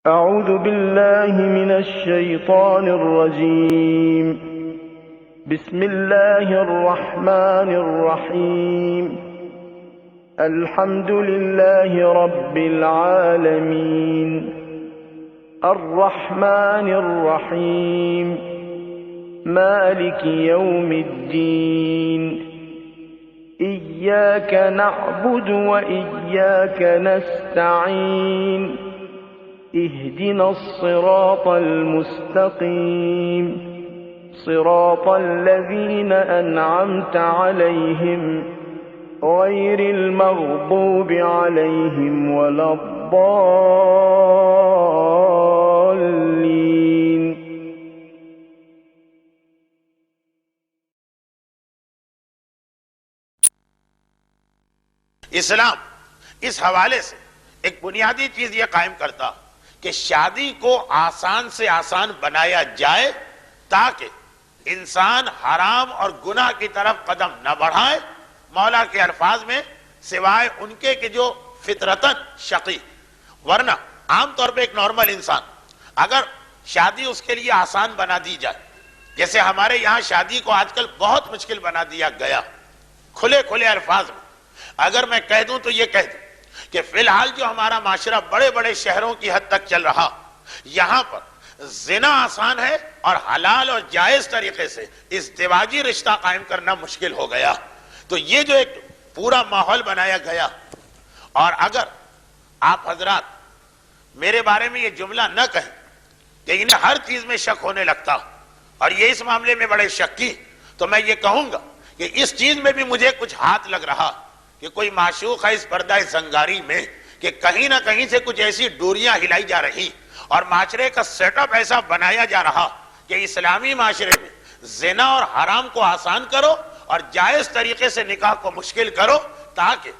أعوذ بالله من الشيطان الرجيم. بسم الله الرحمن الرحيم. الحمد لله رب العالمين الرحمن الرحيم مالك يوم الدين إياك نعبد وإياك نستعين اهدنا الصراط المستقيم صراط الذين أنعمت عليهم غير المغضوب عليهم ولا الضالين. اسلام اس حوالے سے ایک بنیادی چیز یہ قائم کرتا کہ شادی کو آسان سے آسان بنایا جائے تاکہ انسان حرام اور گناہ کی طرف قدم نہ بڑھائے، مولا کے الفاظ میں سوائے ان کے کہ جو فطرتاً شقی، ورنہ عام طور پہ ایک نارمل انسان اگر شادی اس کے لیے آسان بنا دی جائے، جیسے ہمارے یہاں شادی کو آج کل بہت مشکل بنا دیا گیا، کھلے کھلے الفاظ میں اگر میں کہہ دوں تو یہ کہہ دوں کہ فی الحال جو ہمارا معاشرہ بڑے بڑے شہروں کی حد تک چل رہا، یہاں پر زنا آسان ہے اور حلال اور جائز طریقے سے ازدواجی رشتہ قائم کرنا مشکل ہو گیا. تو یہ جو ایک پورا ماحول بنایا گیا، اور اگر آپ حضرات میرے بارے میں یہ جملہ نہ کہیں کہ انہیں ہر چیز میں شک ہونے لگتا اور یہ اس معاملے میں بڑے شکی، تو میں یہ کہوں گا کہ اس چیز میں بھی مجھے کچھ ہاتھ لگ رہا کہ کوئی معشوق ہے اس پردہ زنگاری میں کہ کہیں نہ کہیں سے کچھ ایسی ڈوریاں ہلائی جا رہی اور معاشرے کا سیٹ اپ ایسا بنایا جا رہا کہ اسلامی معاشرے میں زنا اور حرام کو آسان کرو اور جائز طریقے سے نکاح کو مشکل کرو، تاکہ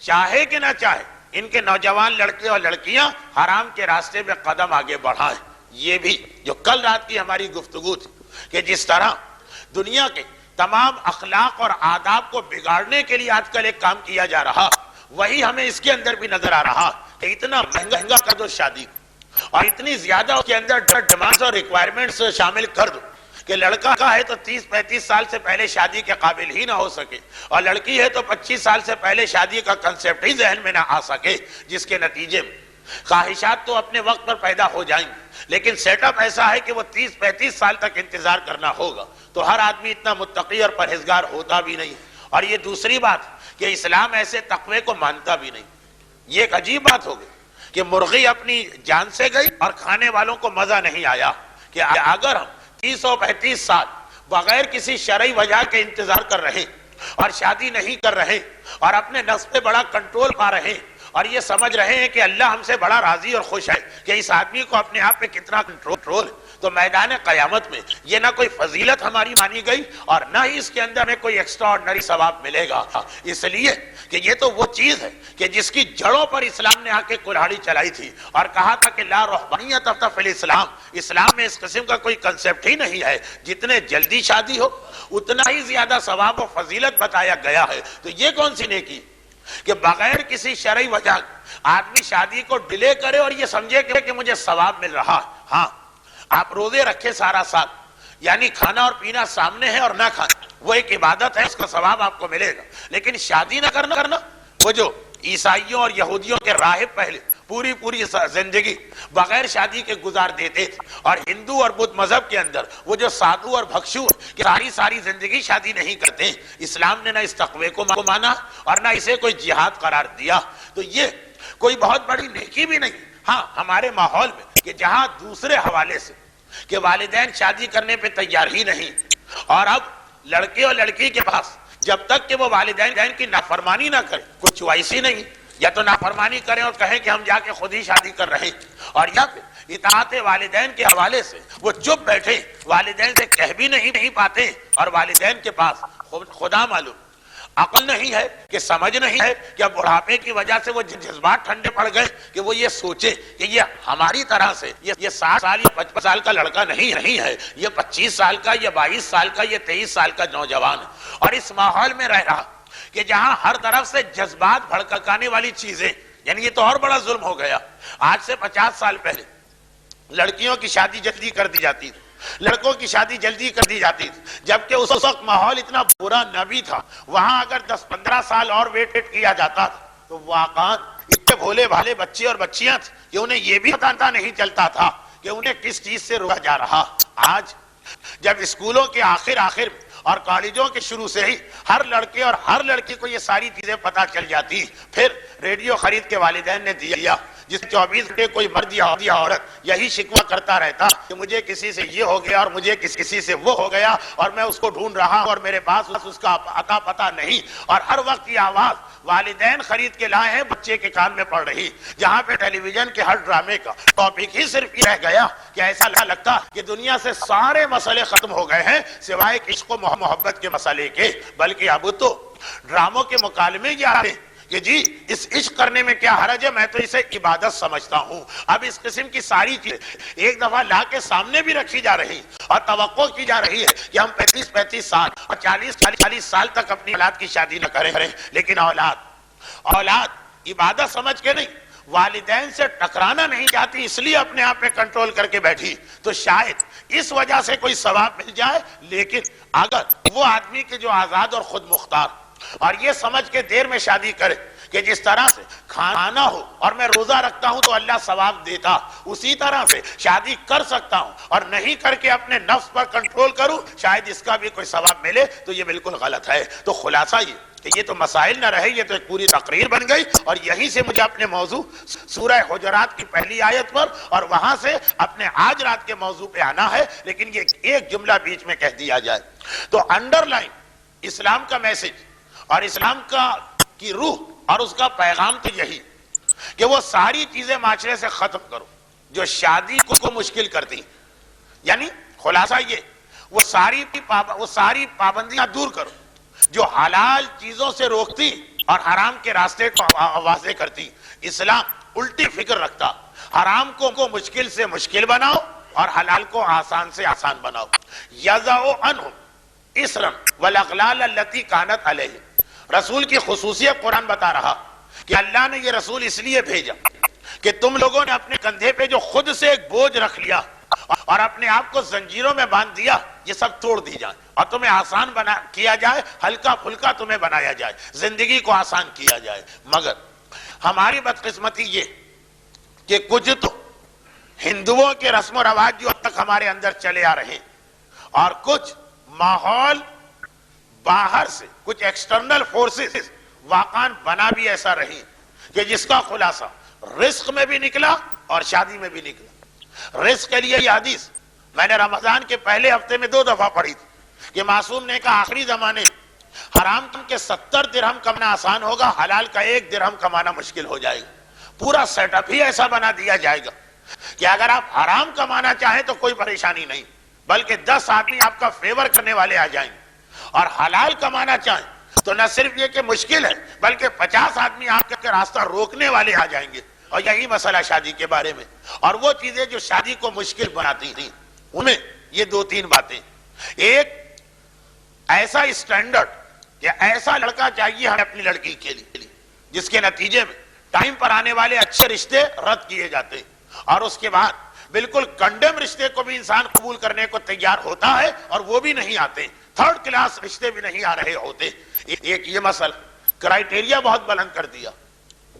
چاہے کہ نہ چاہے ان کے نوجوان لڑکے اور لڑکیاں حرام کے راستے میں قدم آگے بڑھائیں. یہ بھی جو کل رات کی ہماری گفتگو تھی کہ جس طرح دنیا کے تمام اخلاق اور آداب کو بگاڑنے کے لیے آج کل ایک کام کیا جا رہا، وہی ہمیں اس کے اندر بھی نظر آ رہا کہ اتنا مہنگا کر دو شادی اور اتنی زیادہ اس کے اندر ڈیمانڈز اور ریکوائرمنٹس شامل کر دو کہ لڑکا کا ہے تو 30-35 سال سے پہلے شادی کے قابل ہی نہ ہو سکے، اور لڑکی ہے تو 25 سال سے پہلے شادی کا کنسیپٹ ہی ذہن میں نہ آ سکے، جس کے نتیجے میں خواہشات تو اپنے وقت پر پیدا ہو جائیں گے، لیکن سیٹ اپ ایسا ہے کہ وہ 30-35 سال تک انتظار کرنا ہوگا. تو ہر آدمی اتنا متقی اور پرہیزگار ہوتا بھی نہیں. اور یہ دوسری بات کہ اسلام ایسے تقوی کو مانتا بھی نہیں. یہ ایک عجیب بات ہو گئی کہ مرغی اپنی جان سے گئی اور کھانے والوں کو مزہ نہیں آیا کہ اگر ہم 30-35 سال بغیر کسی شرعی وجہ کے انتظار کر رہے اور شادی نہیں کر رہے اور اپنے نفس پہ بڑا کنٹرول پا رہے اور یہ سمجھ رہے ہیں کہ اللہ ہم سے بڑا راضی اور خوش ہے کہ اس آدمی کو اپنے آپ پہ کتنا کنٹرول، تو میدان قیامت میں یہ نہ کوئی فضیلت ہماری مانی گئی اور نہ ہی اس کے اندر میں کوئی ایکسٹرا آرڈنری ثواب ملے گا. اس لیے کہ یہ تو وہ چیز ہے کہ جس کی جڑوں پر اسلام نے آ کے کلہاڑی چلائی تھی اور کہا تھا کہ لا رہبانیت فی الاسلام، اسلام میں اس قسم کا کوئی کنسیپٹ ہی نہیں ہے، جتنے جلدی شادی ہو اتنا ہی زیادہ ثواب و فضیلت بتایا گیا ہے. تو یہ کون سی نیکی کہ بغیر کسی شرعی وجہ آدمی شادی کو ڈیلے کرے اور یہ سمجھے کہ مجھے ثواب مل رہا. ہاں آپ روزے رکھے سارا سال، یعنی کھانا اور پینا سامنے ہے اور نہ کھانا وہ ایک عبادت ہے، اس کا ثواب آپ کو ملے گا. لیکن شادی نہ کرنا وہ جو عیسائیوں اور یہودیوں کے راہب پہلے پوری زندگی بغیر شادی کے گزار دیتے تھے، اور ہندو اور بدھ مذہب کے اندر وہ جو سادھو اور بھکشو کہ ساری زندگی شادی نہیں کرتے، اسلام نے نہ اس تقوی کو مانا اور نہ اسے کوئی جہاد قرار دیا. تو یہ کوئی بہت بڑی نیکی بھی نہیں. ہاں ہمارے ماحول میں کہ جہاں دوسرے حوالے سے کہ والدین شادی کرنے پہ تیار ہی نہیں، اور اب لڑکے اور لڑکی کے پاس جب تک کہ وہ والدین کی نافرمانی نہ کرے کوئی چوائس ہی نہیں، یا تو نافرمانی کریں اور کہیں کہ ہم جا کے خود ہی شادی کر رہے ہیں، اور یا پھر اطاعت والدین کے حوالے سے وہ چپ بیٹھے، والدین سے کہہ بھی نہیں پاتے، اور والدین کے پاس خدا معلوم عقل نہیں ہے کہ سمجھ نہیں ہے کہ اب بڑھاپے کی وجہ سے وہ جذبات ٹھنڈے پڑ گئے کہ وہ یہ سوچے کہ یہ ہماری طرح سے یہ 60 سال یا 55 سال کا لڑکا نہیں ہے، یہ 25 سال کا یا 22 سال کا یا 23 سال کا نوجوان ہے. اور اس ماحول میں رہ رہا کہ جہاں ہر طرف سے جذبات بھڑکانے والی چیزیں، یعنی یہ تو اور بڑا ظلم ہو گیا. آج سے 50 سال پہلے لڑکیوں کی شادی جلدی کر دی جاتی تھی، لڑکوں کی شادی جلدی کر دی جاتی تھی، جبکہ اس وقت ماحول اتنا برا نہ بھی تھا. وہاں اگر 10-15 سال اور ویٹ کیا جاتا تھا تو واقعا اتنے بھولے بھالے بچے اور بچیاں تھے کہ انہیں یہ بھی پتہ نہیں چلتا تھا کہ انہیں کس چیز سے روکا جا رہا. آج جب اسکولوں کے آخر اور کالجوں کے شروع سے ہی ہر لڑکے اور ہر لڑکی کو یہ ساری چیزیں پتہ چل جاتی، پھر ریڈیو خرید کے والدین نے دیا، جس 24 گھنٹے کوئی مرد یا عورت یہی شکوہ کرتا رہتا کہ مجھے کسی سے یہ ہو گیا اور مجھے کسی سے وہ ہو گیا اور میں اس کو ڈھونڈ رہا ہوں اور میرے پاس اس کا اتا پتہ نہیں. اور ہر وقت یہ آواز والدین خرید کے لائے ہیں بچے کے کان میں پڑ رہی، جہاں پہ ٹیلی ویژن کے ہر ڈرامے کا ٹاپک ہی صرف یہ رہ گیا کہ ایسا لگتا کہ دنیا سے سارے مسئلے ختم ہو گئے ہیں سوائے عشق و محبت کے مسئلے کے. بلکہ اب تو ڈراموں کے مکالمے یہ آ رہے ہیں کہ جی اس عشق کرنے میں کیا حرج ہے، میں تو اسے عبادت سمجھتا ہوں. اب اس قسم کی ساری چیزیں ایک دفعہ لا کے سامنے بھی رکھی جا رہی اور توقع کی جا رہی ہے کہ ہم 35 سال اور 40 سال تک اپنی اولاد کی شادی نہ کریں، لیکن اولاد عبادت سمجھ کے نہیں، والدین سے ٹکرانا نہیں چاہتی، اس لیے اپنے آپ پہ کنٹرول کر کے بیٹھی. تو شاید اس وجہ سے کوئی ثواب مل جائے. لیکن اگر وہ آدمی کے جو آزاد اور خود مختار اور یہ سمجھ کے دیر میں شادی کرے کہ جس طرح سے کھانا ہو اور میں روزہ رکھتا ہوں تو اللہ ثواب دیتا، اسی طرح سے شادی کر سکتا ہوں اور نہیں کر کے اپنے نفس پر کنٹرول کروں شاید اس کا بھی کوئی ثواب ملے، تو یہ بالکل غلط ہے. تو خلاصہ یہ کہ یہ تو مسائل نہ رہے، یہ تو ایک پوری تقریر بن گئی. اور یہیں سے مجھے اپنے موضوع سورہ حجرات کی پہلی آیت پر اور وہاں سے اپنے آج رات کے موضوع پہ آنا ہے. لیکن یہ ایک جملہ بیچ میں کہہ دیا جائے تو انڈر لائن اسلام کا میسج اور اسلام کی روح اور اس کا پیغام تو یہی کہ وہ ساری چیزیں معاشرے سے ختم کرو جو شادی کو مشکل کرتی. یعنی خلاصہ یہ وہ ساری پابندیاں دور کرو جو حلال چیزوں سے روکتی اور حرام کے راستے کو واضح کرتی. اسلام الٹی فکر رکھتا، حرام کو مشکل سے مشکل بناؤ اور حلال کو آسان سے آسان بناؤ. یضع عنہم اسرا والاغلال التي كانت علیہم. رسول کی خصوصیت قرآن بتا رہا کہ اللہ نے یہ رسول اس لیے بھیجا کہ تم لوگوں نے اپنے کندھے پہ جو خود سے ایک بوجھ رکھ لیا اور اپنے آپ کو زنجیروں میں باندھ دیا، یہ سب توڑ دی جائے اور تمہیں آسان کیا جائے، ہلکا پھلکا تمہیں بنایا جائے، زندگی کو آسان کیا جائے. مگر ہماری بدقسمتی یہ کہ کچھ تو ہندوؤں کے رسم و رواج جو اب تک ہمارے اندر چلے آ رہے ہیں اور کچھ ماحول باہر سے کچھ ایکسٹرنل فورسز واقعاً بنا بھی ایسا رہی کہ جس کا خلاصہ رزق میں بھی نکلا اور شادی میں بھی نکلا. رزق کے لیے یہ حدیث میں نے رمضان کے پہلے ہفتے میں 2 دفعہ پڑھی تھی کہ معصوم نے کہا آخری زمانے حرام کے 70 درہم کمانا آسان ہوگا، حلال کا 1 درہم کمانا مشکل ہو جائے گا. پورا سیٹ اپ ہی ایسا بنا دیا جائے گا کہ اگر آپ حرام کمانا چاہیں تو کوئی پریشانی نہیں، بلکہ 10 آدمی آپ کا فیور کرنے والے آ جائیں گے. اور حلال کمانا چاہیں تو نہ صرف یہ کہ مشکل ہے بلکہ 50 آدمی آپ کے راستہ روکنے والے آ جائیں گے. اور یہی مسئلہ شادی کے بارے میں اور وہ چیزیں جو شادی کو مشکل بناتی تھیں ان میں یہ 2-3 باتیں. ایک ایسا اسٹینڈرڈ کہ ایسا لڑکا چاہیے ہمیں اپنی لڑکی کے لیے جس کے نتیجے میں ٹائم پر آنے والے اچھے رشتے رد کیے جاتے ہیں اور اس کے بعد بالکل کنڈم رشتے کو بھی انسان قبول کرنے کو تیار ہوتا ہے اور وہ بھی نہیں آتے، 3rd کلاس رشتے بھی نہیں آ رہے ہوتے. ایک یہ مسئلہ کرائیٹیریا بہت بلند کر دیا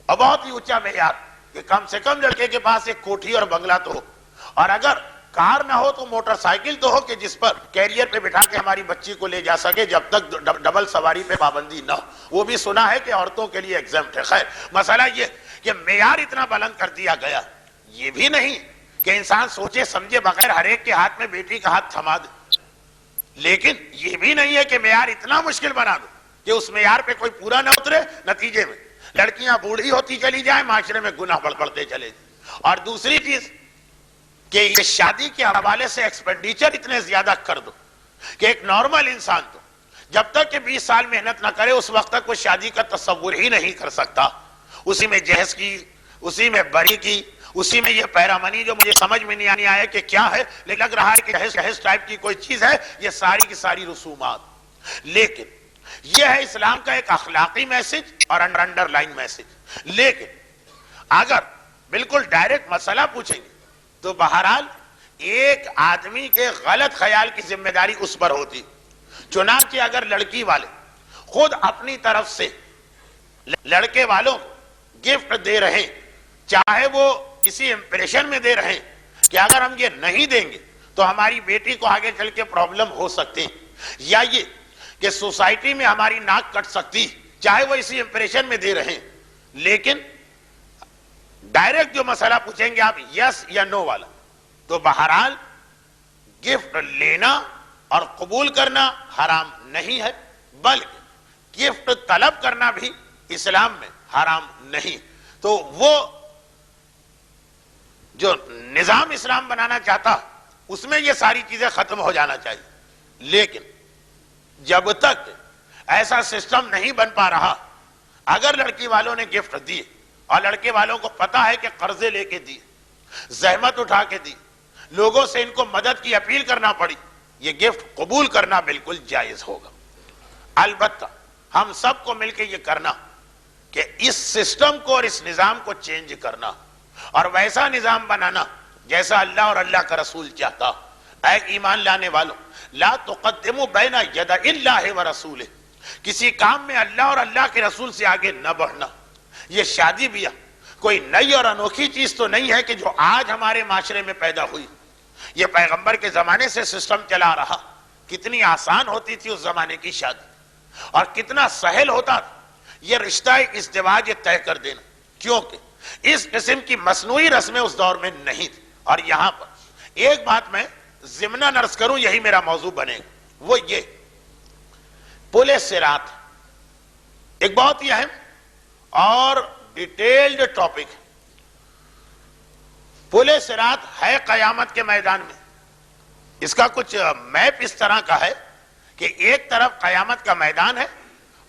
اور بہت ہی اونچا معیار کہ کم سے کم لڑکے کے پاس ایک کوٹھی اور بنگلہ تو ہو، اور اگر کار نہ ہو تو موٹر سائیکل تو ہو کہ جس پر کیریئر پہ بٹھا کے ہماری بچی کو لے جا سکے جب تک ڈبل سواری پہ پابندی نہ ہو. وہ بھی سنا ہے کہ عورتوں کے لیے ایگزمپٹ ہے. خیر مسئلہ یہ کہ معیار اتنا بلند کر دیا گیا، یہ بھی نہیں کہ انسان سوچے سمجھے بغیر ہر ایک کے ہاتھ میں بیٹی کا ہاتھ تھما دے، لیکن یہ بھی نہیں ہے کہ معیار اتنا مشکل بنا دو کہ اس معیار پہ کوئی پورا نہ اترے، نتیجے میں لڑکیاں بوڑھی ہوتی چلی جائیں، معاشرے میں گناہ بڑھتے چلے جائیں. اور دوسری چیز کہ یہ شادی کے حوالے سے ایکسپینڈیچر اتنے زیادہ کر دو کہ ایک نارمل انسان تو جب تک کہ 20 سال محنت نہ کرے اس وقت تک وہ شادی کا تصور ہی نہیں کر سکتا. اسی میں جہیز کی، اسی میں بری کی، اسی میں یہ پیرامنی جو مجھے سمجھ میں نہیں آیا کہ کیا ہے، لیکن لگ رہا ہے کہ جہیز ٹائپ کی کوئی چیز ہے. یہ ساری کی ساری رسومات، لیکن یہ ہے اسلام کا ایک اخلاقی میسج اور انڈر لائن میسج. لیکن اگر بالکل ڈائریکٹ مسئلہ پوچھیں گے تو بہرحال ایک آدمی کے غلط خیال کی ذمہ داری اس پر ہوتی. چنانچہ اگر لڑکی والے خود اپنی طرف سے لڑکے والوں کو گفٹ دے رہے ہیں، چاہے وہ کسی امپریشن میں دے رہے ہیں کہ اگر ہم یہ نہیں دیں گے تو ہماری بیٹی کو آگے چل کے پرابلم ہو سکتے ہیں، یا یہ کہ سوسائٹی میں ہماری ناک کٹ سکتی، چاہے وہ اسی امپریشن میں دے رہے ہیں، لیکن ڈائریکٹ جو مسئلہ پوچھیں گے آپ یس یا نو والا، تو بہرحال گفٹ لینا اور قبول کرنا حرام نہیں ہے، بلکہ گفٹ طلب کرنا بھی اسلام میں حرام نہیں. تو وہ جو نظام اسلام بنانا چاہتا اس میں یہ ساری چیزیں ختم ہو جانا چاہیے. لیکن جب تک ایسا سسٹم نہیں بن پا رہا، اگر لڑکی والوں نے گفٹ دیے اور لڑکے والوں کو پتا ہے کہ قرضے لے کے دیے، زحمت اٹھا کے دی، لوگوں سے ان کو مدد کی اپیل کرنا پڑی، یہ گفٹ قبول کرنا بالکل جائز ہوگا. البتہ ہم سب کو مل کے یہ کرنا کہ اس سسٹم کو اور اس نظام کو چینج کرنا اور ویسا نظام بنانا جیسا اللہ اور اللہ کا رسول چاہتا. اے ایمان لانے والوں، لا تقدموا بین ید اللہ ورسولہ، کسی کام میں اللہ اور اللہ کے رسول سے آگے نہ بڑھنا. یہ شادی بیاہ کوئی نئی اور انوکھی چیز تو نہیں ہے کہ جو آج ہمارے معاشرے میں پیدا ہوئی. یہ پیغمبر کے زمانے سے سسٹم چلا رہا. کتنی آسان ہوتی تھی اس زمانے کی شادی، اور کتنا سہل ہوتا تھا یہ رشتہ ازدواج طے کر دینا، کیونکہ اس قسم کی مصنوعی رسمیں اس دور میں نہیں تھی. اور یہاں پر ایک بات میں ضمناً عرض کروں، یہی میرا موضوع بنے گا، وہ یہ پل صراط ایک بہت ہی اہم اور ڈیٹیلڈ ٹاپک. پل صراط ہے قیامت کے میدان میں. اس کا کچھ میپ اس طرح کا ہے کہ ایک طرف قیامت کا میدان ہے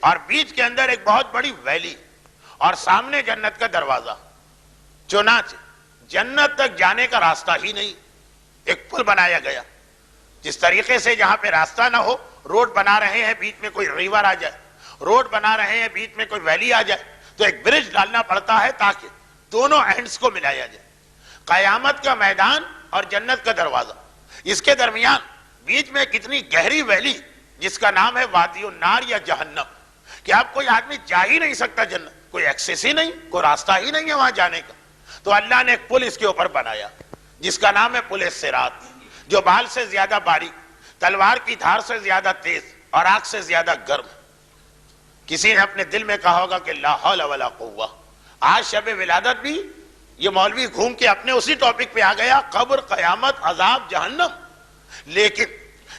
اور بیچ کے اندر ایک بہت بڑی ویلی اور سامنے جنت کا دروازہ. چنانچہ جنت تک جانے کا راستہ ہی نہیں، ایک پل بنایا گیا. جس طریقے سے جہاں پہ راستہ نہ ہو، روڈ بنا رہے ہیں، بیچ میں کوئی ریور آ جائے، روڈ بنا رہے ہیں، بیچ میں کوئی ویلی آ جائے، تو ایک برج ڈالنا پڑتا ہے تاکہ دونوں اینڈز کو ملایا جائے. قیامت کا میدان اور جنت کا دروازہ، اس کے درمیان بیچ میں کتنی گہری ویلی جس کا نام ہے وادی النار یا جہنم، کہ آپ کوئی آدمی جا ہی نہیں سکتا جنت، کوئی ایکسیس ہی نہیں، کوئی راستہ ہی نہیں ہے وہاں جانے کا. تو اللہ نے ایک پل اس کے اوپر بنایا جس کا نام ہے پل صراط، جو بال سے زیادہ باریک، تلوار کی دھار سے زیادہ تیز اور آگ سے زیادہ گرم. کسی نے اپنے دل میں کہا ہوگا کہ لا حول ولا قوہ. آج شب ولادت بھی یہ مولوی گھوم کے اپنے اسی ٹاپک پہ آ گیا، قبر، قیامت، عذاب، جہنم. لیکن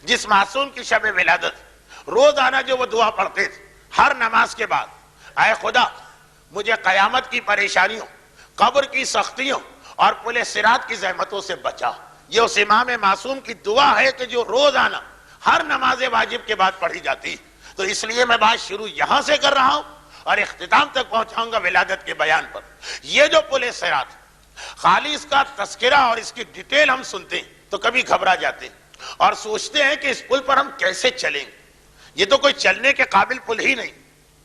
جس معصوم کی شب ولادت روزانہ جو وہ دعا پڑھتے تھے ہر نماز کے بعد، اے خدا مجھے قیامت کی پریشانیوں، قبر کی سختیوں اور پل صراط کی زحمتوں سے بچا. یہ اس امام معصوم کی دعا ہے کہ جو روزانہ ہر نماز واجب کے بعد پڑھی جاتی. تو اس لیے میں بات شروع یہاں سے کر رہا ہوں اور اختتام تک پہنچاؤں گا ولادت کے بیان پر. یہ جو پل صراط، خالی اس کا تذکرہ اور اس کی ڈیٹیل ہم سنتے ہیں تو کبھی گھبرا جاتے ہیں اور سوچتے ہیں کہ اس پل پر ہم کیسے چلیں گے، یہ تو کوئی چلنے کے قابل پل ہی نہیں.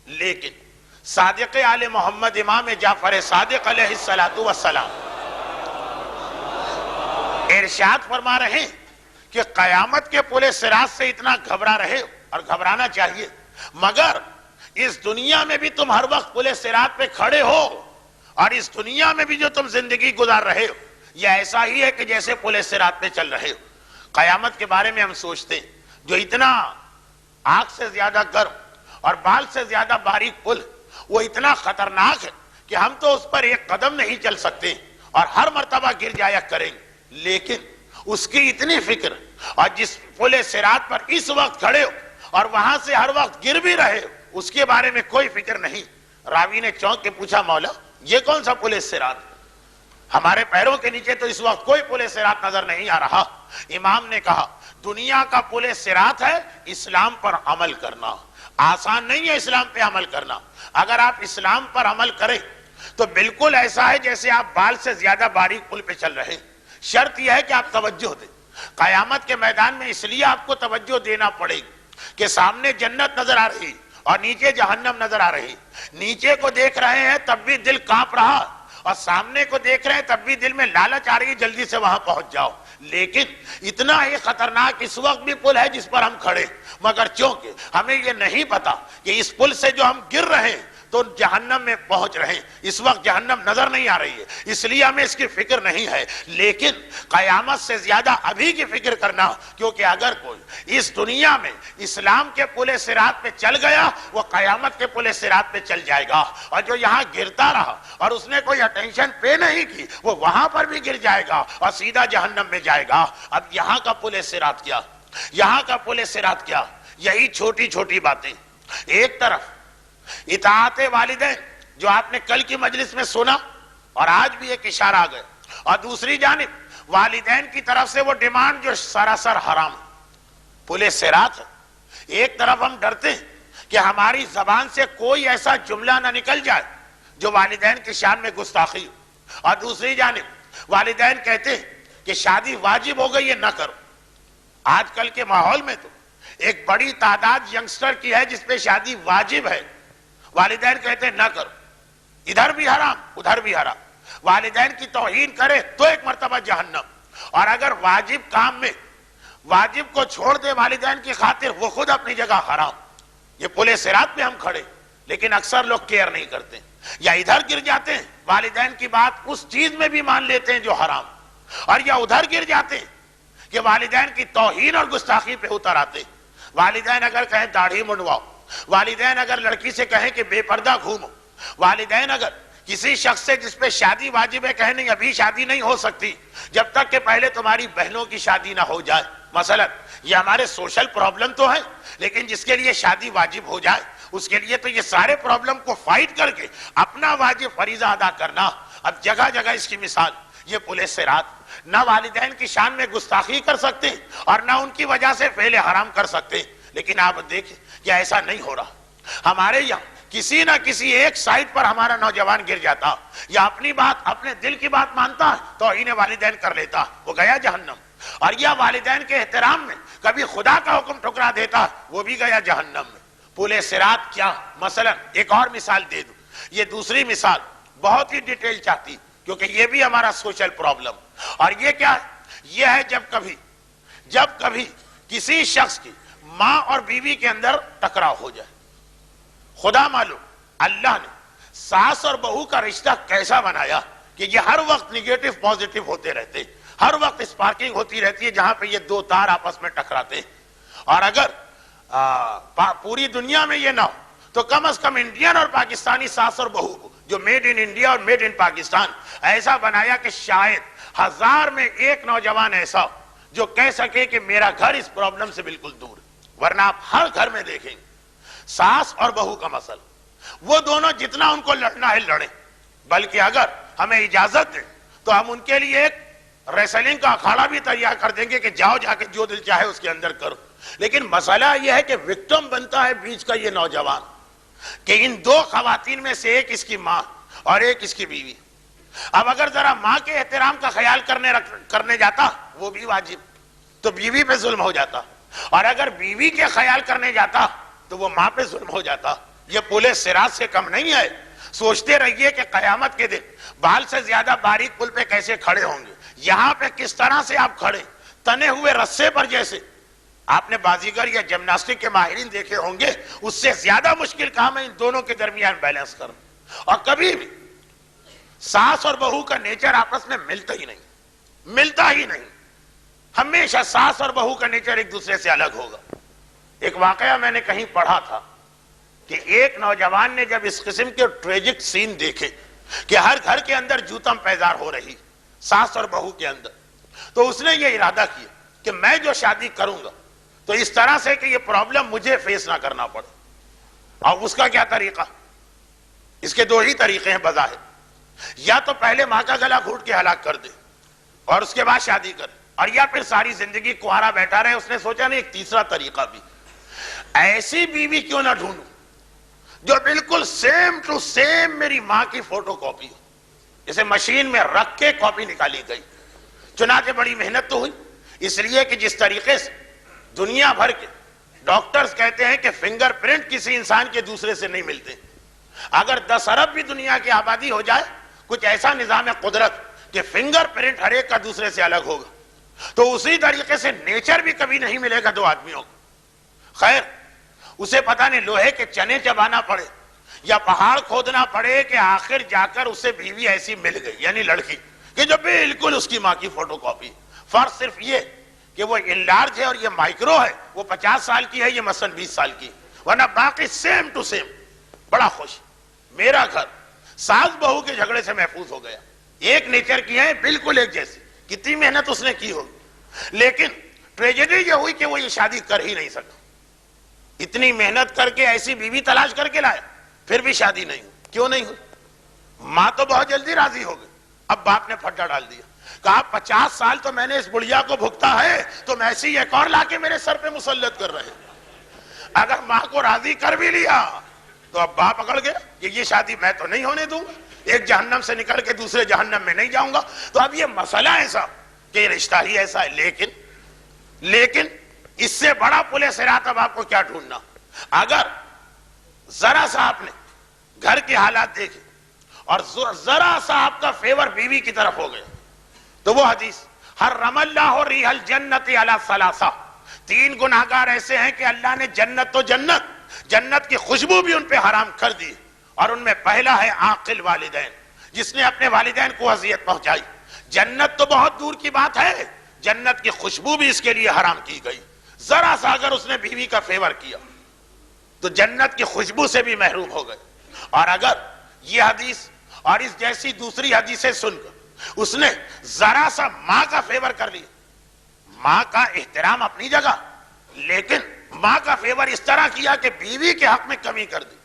لیکن صادق آل محمد امام جعفر صادق علیہ الصلوۃ والسلام ارشاد فرما رہے ہیں کہ قیامت کے پل صراط سے اتنا گھبرا رہے اور گھبرانا چاہیے، مگر اس دنیا میں بھی تم ہر وقت پل صراط پہ کھڑے ہو، اور اس دنیا میں بھی جو تم زندگی گزار رہے ہو یہ ایسا ہی ہے کہ جیسے پل صراط پہ چل رہے ہو. قیامت کے بارے میں ہم سوچتے ہیں جو اتنا آگ سے زیادہ گرم اور بال سے زیادہ باریک پل، وہ اتنا خطرناک ہے کہ ہم تو اس پر ایک قدم نہیں چل سکتے اور ہر مرتبہ گر جایا کریں گے. لیکن اس کی اتنی فکر، اور جس پل صراط پر اس وقت کھڑے ہو اور وہاں سے ہر وقت گر بھی رہے ہو، اس کے بارے میں کوئی فکر نہیں. راوی نے چونک کے پوچھا، مولا یہ کون سا پل صراط؟ ہمارے پیروں کے نیچے تو اس وقت کوئی پل صراط نظر نہیں آ رہا. امام نے کہا دنیا کا پل صراط ہے اسلام پر عمل کرنا. آسان نہیں ہے اسلام پہ عمل کرنا. اگر آپ اسلام پر عمل کریں تو بالکل ایسا ہے جیسے آپ بال سے زیادہ باریک پل پہ چل رہے ہیں. شرط یہ ہے کہ آپ توجہ دیں. قیامت کے میدان میں اس لیے آپ کو توجہ دینا پڑے گی کہ سامنے جنت نظر آ رہی اور نیچے جہنم نظر آ رہی. نیچے کو دیکھ رہے ہیں تب بھی دل کانپ رہا اور سامنے کو دیکھ رہے ہیں تب بھی دل میں لالچ آ رہی ہے جلدی سے وہاں پہنچ جاؤ، لیکن اتنا ہی خطرناک اس وقت بھی پل ہے جس پر ہم کھڑے، مگر چونکہ ہمیں یہ نہیں پتا کہ اس پل سے جو ہم گر رہے ہیں تو جہنم میں پہنچ رہے ہیں، اس وقت جہنم نظر نہیں آ رہی ہے اس لیے ہمیں اس کی فکر نہیں ہے، لیکن قیامت سے زیادہ ابھی کی فکر کرنا، کیونکہ اگر کوئی اس دنیا میں اسلام کے پل صراط پہ چل گیا وہ قیامت کے پل صراط پہ چل جائے گا، اور جو یہاں گرتا رہا اور اس نے کوئی اٹینشن پے نہیں کی وہ وہاں پر بھی گر جائے گا اور سیدھا جہنم میں جائے گا۔ اب یہاں کا پل صراط کیا، یہاں کا پل صراط کیا؟ یہی چھوٹی چھوٹی باتیں، ایک طرف اطاعت والدین جو آپ نے کل کی مجلس میں سنا اور آج بھی ایک اشارہ آ گیا، اور دوسری جانب والدین کی طرف سے وہ ڈیمانڈ جو سراسر حرام ہے، پل صراط ہے۔ ایک طرف ہم ڈرتے ہیں کہ ہماری زبان سے کوئی ایسا جملہ نہ نکل جائے جو والدین کی شان میں گستاخی ہو، اور دوسری جانب والدین کہتے ہیں کہ شادی واجب ہو گئی ہے نہ کرو۔ آج کل کے ماحول میں تو ایک بڑی تعداد ینگسٹر کی ہے جس پہ شادی واجب ہے، والدین کہتے ہیں نہ کرو، ادھر بھی حرام ادھر بھی حرام، والدین کی توہین کرے تو ایک مرتبہ جہنم، اور اگر واجب کام میں واجب کو چھوڑ دے والدین کی خاطر وہ خود اپنی جگہ حرام۔ یہ پل صراط پہ ہم کھڑے لیکن اکثر لوگ کیئر نہیں کرتے، یا ادھر گر جاتے ہیں والدین کی بات اس چیز میں بھی مان لیتے ہیں جو حرام، اور یا ادھر گر جاتے ہیں کہ والدین کی توہین اور گستاخی پہ اتر آتے ہیں۔ والدین اگر کہیں داڑھی منڈواؤ، والدین اگر لڑکی سے کہیں کہ بے پردہ گھومو، والدین اگر کسی شخص سے جس پہ شادی واجب ہے کہیں نہیں ابھی شادی نہیں ہو سکتی جب تک کہ پہلے تمہاری بہنوں کی شادی نہ ہو جائے، مثلا یہ ہمارے سوشل پرابلم تو ہے، لیکن جس کے لیے شادی واجب ہو جائے اس کے لیے تو یہ سارے پرابلم کو فائٹ کر کے اپنا واجب فریضہ ادا کرنا۔ اب جگہ جگہ اس کی مثال یہ پل صراط، نہ والدین کی شان میں گستاخی کر سکتے اور نہ ان کی وجہ سے فعل حرام کر سکتے، لیکن آپ دیکھیں کہ ایسا نہیں ہو رہا۔ ہمارے یہاں کسی نہ کسی ایک سائٹ پر ہمارا نوجوان گر جاتا یا اپنی بات اپنے دل کی بات مانتا ہے توہین والدین کر لیتا، وہ گیا جہنم، اور یا والدین کے احترام میں کبھی خدا کا حکم ٹھکرا دیتا وہ بھی گیا جہنم میں۔ پل صراط کیا؟ مثلا ایک اور مثال دے دوں، یہ دوسری مثال بہت ہی ڈیٹیل چاہتی کیونکہ یہ بھی ہمارا سوشل پرابلم، اور یہ کیا ہے؟ یہ ہے جب کبھی کسی شخص کی ماں اور بیوی کے اندر ٹکراؤ ہو جائے۔ خدا معلوم اللہ نے ساس اور بہو کا رشتہ کیسا بنایا کہ یہ ہر وقت نیگیٹو پازیٹو ہوتے رہتے، ہر وقت اسپارکنگ ہوتی رہتی ہے جہاں پہ یہ دو تار آپس میں ٹکراتے ہیں، اور اگر پوری دنیا میں یہ نہ ہو تو کم از کم انڈین اور پاکستانی ساس اور بہو کو جو میڈ ان انڈیا اور میڈ ان پاکستان ایسا بنایا کہ شاید 1000 میں ایک نوجوان ایسا جو کہہ سکے کہ میرا گھر اس پرابلم سے بالکل دور ہے، ورنہ آپ ہر گھر میں دیکھیں گے ساس اور بہو کا مسئلہ، وہ دونوں جتنا ان کو لڑنا ہے لڑیں، بلکہ اگر ہمیں اجازت دیں تو ہم ان کے لیے ایک ریسلنگ کا اکھاڑا بھی تیار کر دیں گے کہ جاؤ جا کے جو دل چاہے اس کے اندر کرو۔ لیکن مسئلہ یہ ہے کہ وکٹم بنتا ہے بیچ کا یہ نوجوان کہ ان دو خواتین میں سے ایک اس کی ماں اور ایک اس کی بیوی۔ اب اگر ذرا ماں کے احترام کا خیال کرنے جاتا وہ بھی واجب تو بیوی پہ ظلم ہو جاتا، اور اگر بیوی کے خیال کرنے جاتا تو وہ ماں پہ ظلم ہو جاتا۔ یہ پل صراط سے کم نہیں ہے۔ سوچتے رہیے کہ قیامت کے دن بال سے زیادہ باریک پل پہ کیسے کھڑے ہوں گے، یہاں پہ کس طرح سے آپ کھڑے تنے ہوئے رسے پر، جیسے آپ نے بازیگر یا جمناسٹک کے ماہرین دیکھے ہوں گے، اس سے زیادہ مشکل کام ہے ان دونوں کے درمیان بیلنس کرنا۔ اور کبھی بھی ساس اور بہو کا نیچر آپس میں ملتا ہی نہیں، ہمیشہ ساس اور بہو کا نیچر ایک دوسرے سے الگ ہوگا۔ ایک واقعہ میں نے کہیں پڑھا تھا کہ ایک نوجوان نے جب اس قسم کے ٹریجک سین دیکھے کہ ہر گھر کے اندر جوتم پیزار ہو رہی ساس اور بہو کے اندر، تو اس نے یہ ارادہ کیا کہ میں جو شادی کروں گا تو اس طرح سے کہ یہ پرابلم مجھے فیس نہ کرنا پڑے۔ اور اس کا کیا طریقہ؟ اس کے دو ہی طریقے ہیں بظاہر، یا تو پہلے ماں کا گلا گھونٹ کے ہلاک کر دے اور اس کے بعد شادی کرے، اور یا پھر ساری زندگی کنوارا بیٹھا رہے۔ اس نے سوچا نہیں ایک تیسرا طریقہ بھی، ایسی بیوی کیوں نہ ڈھونڈوں جو بالکل سیم ٹو سیم میری ماں کی فوٹو کاپی ہو، اسے مشین میں رکھ کے کاپی نکالی گئی۔ چنانچہ بڑی محنت تو ہوئی، اس لیے کہ جس طریقے سے دنیا بھر کے ڈاکٹرز کہتے ہیں کہ فنگر پرنٹ کسی انسان کے دوسرے سے نہیں ملتے، اگر 10 ارب بھی دنیا کی آبادی ہو جائے کچھ ایسا نظام قدرت کہ فنگر پرنٹ ہر ایک کا دوسرے سے الگ ہوگا، تو اسی طریقے سے نیچر بھی کبھی نہیں ملے گا دو آدمیوں کو۔ خیر، اسے پتہ نہیں لوہے کے چنے چبانا پڑے یا پہاڑ کھودنا پڑے کہ آخر جا کر اسے بیوی ایسی مل گئی، یعنی لڑکی کہ جو بالکل اس کی ماں کی فوٹو کاپی۔ فرق صرف یہ کہ وہ انلارج ہے اور یہ مائکرو ہے، وہ 50 سال کی ہے، یہ مثلا 20 سال کی، ورنہ باقی سیم ٹو سیم۔ بڑا خوش، میرا گھر ساس بہو کے جھگڑے سے محفوظ ہو گیا، ایک نیچر کی ہے، بالکل ایک جیسی، کتنی محنت اس نے کی ہوگی، لیکن ٹریجڈی یہ ہوئی کہ وہ یہ شادی کر ہی نہیں سکا۔ اتنی محنت کر کے ایسی بیوی تلاش کر کے لایا، پھر بھی شادی نہیں ہوئی۔ کیوں نہیں ہوئی؟ ماں تو بہت جلدی راضی ہو گئی، اب باپ نے پھٹا ڈال دیا، کہا 50 سال تو میں نے اس بڑھیا کو بھگتا ہے، تم ایسی ایک اور لا کے میرے سر پہ مسلط کر رہے ہیں۔ اگر ماں کو راضی کر بھی لیا تو اب باپ اکڑ گیا کہ یہ شادی میں تو نہیں ہونے دوں گا، ایک جہنم سے نکل کے دوسرے جہنم میں نہیں جاؤں گا۔ تو اب یہ مسئلہ ایسا کہ یہ رشتہ ہی ایسا ہے، لیکن اس سے بڑا پل صراط اب آپ کو کیا ڈھونڈنا؟ اگر ذرا سا آپ نے گھر کے حالات دیکھے اور ذرا سا آپ کا فیور بیوی کی طرف ہو گیا تو وہ حدیث حرم اللہ ریح الجنت علی ثلاثہ، 3 گناہگار ایسے ہیں کہ اللہ نے جنت کی خوشبو بھی ان پہ حرام کر دی، اور ان میں پہلا ہے عاقل والدین، جس نے اپنے والدین کو اذیت پہنچائی۔ جنت تو بہت دور کی بات ہے، جنت کی خوشبو بھی اس کے لیے حرام کی گئی۔ ذرا سا اگر اس نے بیوی کا فیور کیا تو جنت کی خوشبو سے بھی محروم ہو گئے۔ اور اگر یہ حدیث اور اس جیسی دوسری حدیثیں سن کر اس نے ذرا سا ماں کا فیور کر لیا، ماں کا احترام اپنی جگہ، لیکن ماں کا فیور اس طرح کیا کہ بیوی کے حق میں کمی کر دی،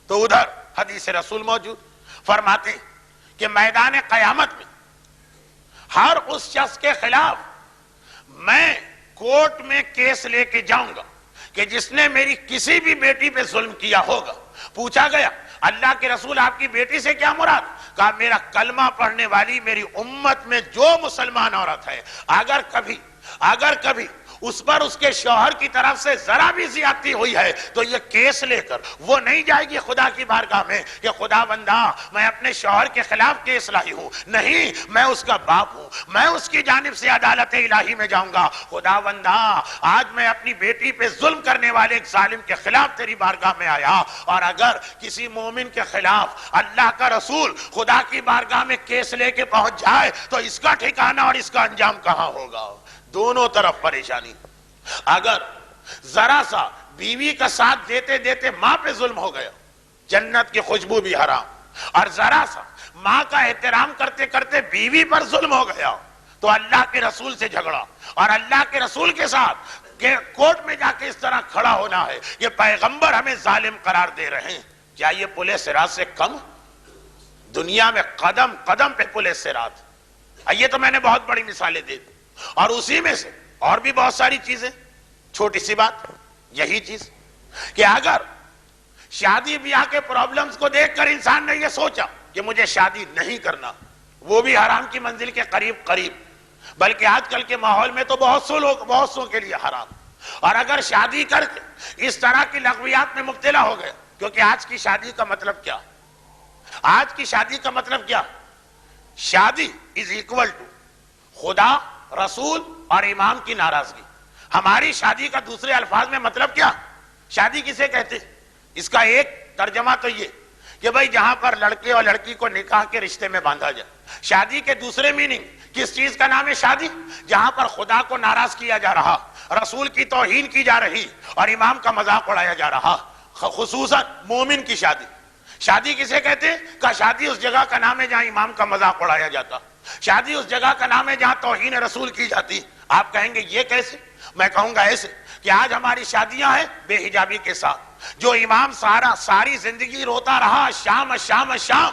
تو ادھر حدیث رسول موجود، فرماتے کہ میدان قیامت میں ہر اس شخص کے خلاف میں کورٹ میں کیس لے کے جاؤں گا کہ جس نے میری کسی بھی بیٹی پہ ظلم کیا ہوگا۔ پوچھا گیا اللہ کے رسول آپ کی بیٹی سے کیا مراد؟ کہا میرا کلمہ پڑھنے والی میری امت میں جو مسلمان عورت ہے، اگر کبھی اس پر اس کے شوہر کی طرف سے ذرا بھی زیادتی ہوئی ہے تو یہ کیس لے کر وہ نہیں جائے گی خدا کی بارگاہ میں کہ خدا بندہ میں اپنے شوہر کے خلاف کیس لائی ہوں، نہیں، میں اس کا باپ ہوں، میں اس کی جانب سے عدالت الہی میں جاؤں گا، خدا بندہ آج میں اپنی بیٹی پہ ظلم کرنے والے ایک ظالم کے خلاف تیری بارگاہ میں آیا۔ اور اگر کسی مومن کے خلاف اللہ کا رسول خدا کی بارگاہ میں کیس لے کے پہنچ جائے تو اس کا ٹھکانہ اور اس کا انجام کہاں ہوگا؟ دونوں طرف پریشانی۔ اگر ذرا سا بیوی کا ساتھ دیتے دیتے ماں پہ ظلم ہو گیا، جنت کی خوشبو بھی حرام، اور ذرا سا ماں کا احترام کرتے کرتے بیوی پر ظلم ہو گیا تو اللہ کے رسول سے جھگڑا، اور اللہ کے رسول کے ساتھ کہ کورٹ میں جا کے اس طرح کھڑا ہونا ہے، یہ پیغمبر ہمیں ظالم قرار دے رہے ہیں، کیا یہ پل صراط سے کم؟ دنیا میں قدم قدم پہ پل صراط۔ یہ تو میں نے بہت بڑی مثالیں دے دی، اور اسی میں سے اور بھی بہت ساری چیزیں۔ چھوٹی سی بات یہی چیز کہ اگر شادی بیاہ کے پرابلمز کو دیکھ کر انسان نے یہ سوچا کہ مجھے شادی نہیں کرنا، وہ بھی حرام کی منزل کے قریب، بلکہ آج کل کے ماحول میں تو بہت سو کے لیے حرام۔ اور اگر شادی کر کے اس طرح کی لغویات میں مبتلا ہو گیا، کیونکہ آج کی شادی کا مطلب کیا؟ آج کی شادی کا مطلب کیا؟ شادی از ایکول ٹو خدا، رسول اور امام کی ناراضگی۔ ہماری شادی کا دوسرے الفاظ میں مطلب کیا؟ شادی کسے کہتے ہیں؟ اس کا ایک ترجمہ تو یہ کہ بھائی جہاں پر لڑکے اور لڑکی کو نکاح کے رشتے میں باندھا جائے۔ شادی کے دوسرے میننگ کس چیز کا نام ہے شادی؟ جہاں پر خدا کو ناراض کیا جا رہا، رسول کی توہین کی جا رہی اور امام کا مذاق اڑایا جا رہا، خصوصاً مومن کی شادی۔ شادی کسے کہتے ہیں؟ کہ شادی اس جگہ کا نام ہے جہاں امام کا مذاق اڑایا جاتا، شادی اس جگہ کا نام ہے جہاں توہین رسول کی جاتی۔ آپ کہیں گے یہ کیسے؟ میں کہوں گا ایسے کہ آج ہماری شادیاں ہیں بے حجابی کے ساتھ، جو امام ساری زندگی روتا رہا شام شام شام،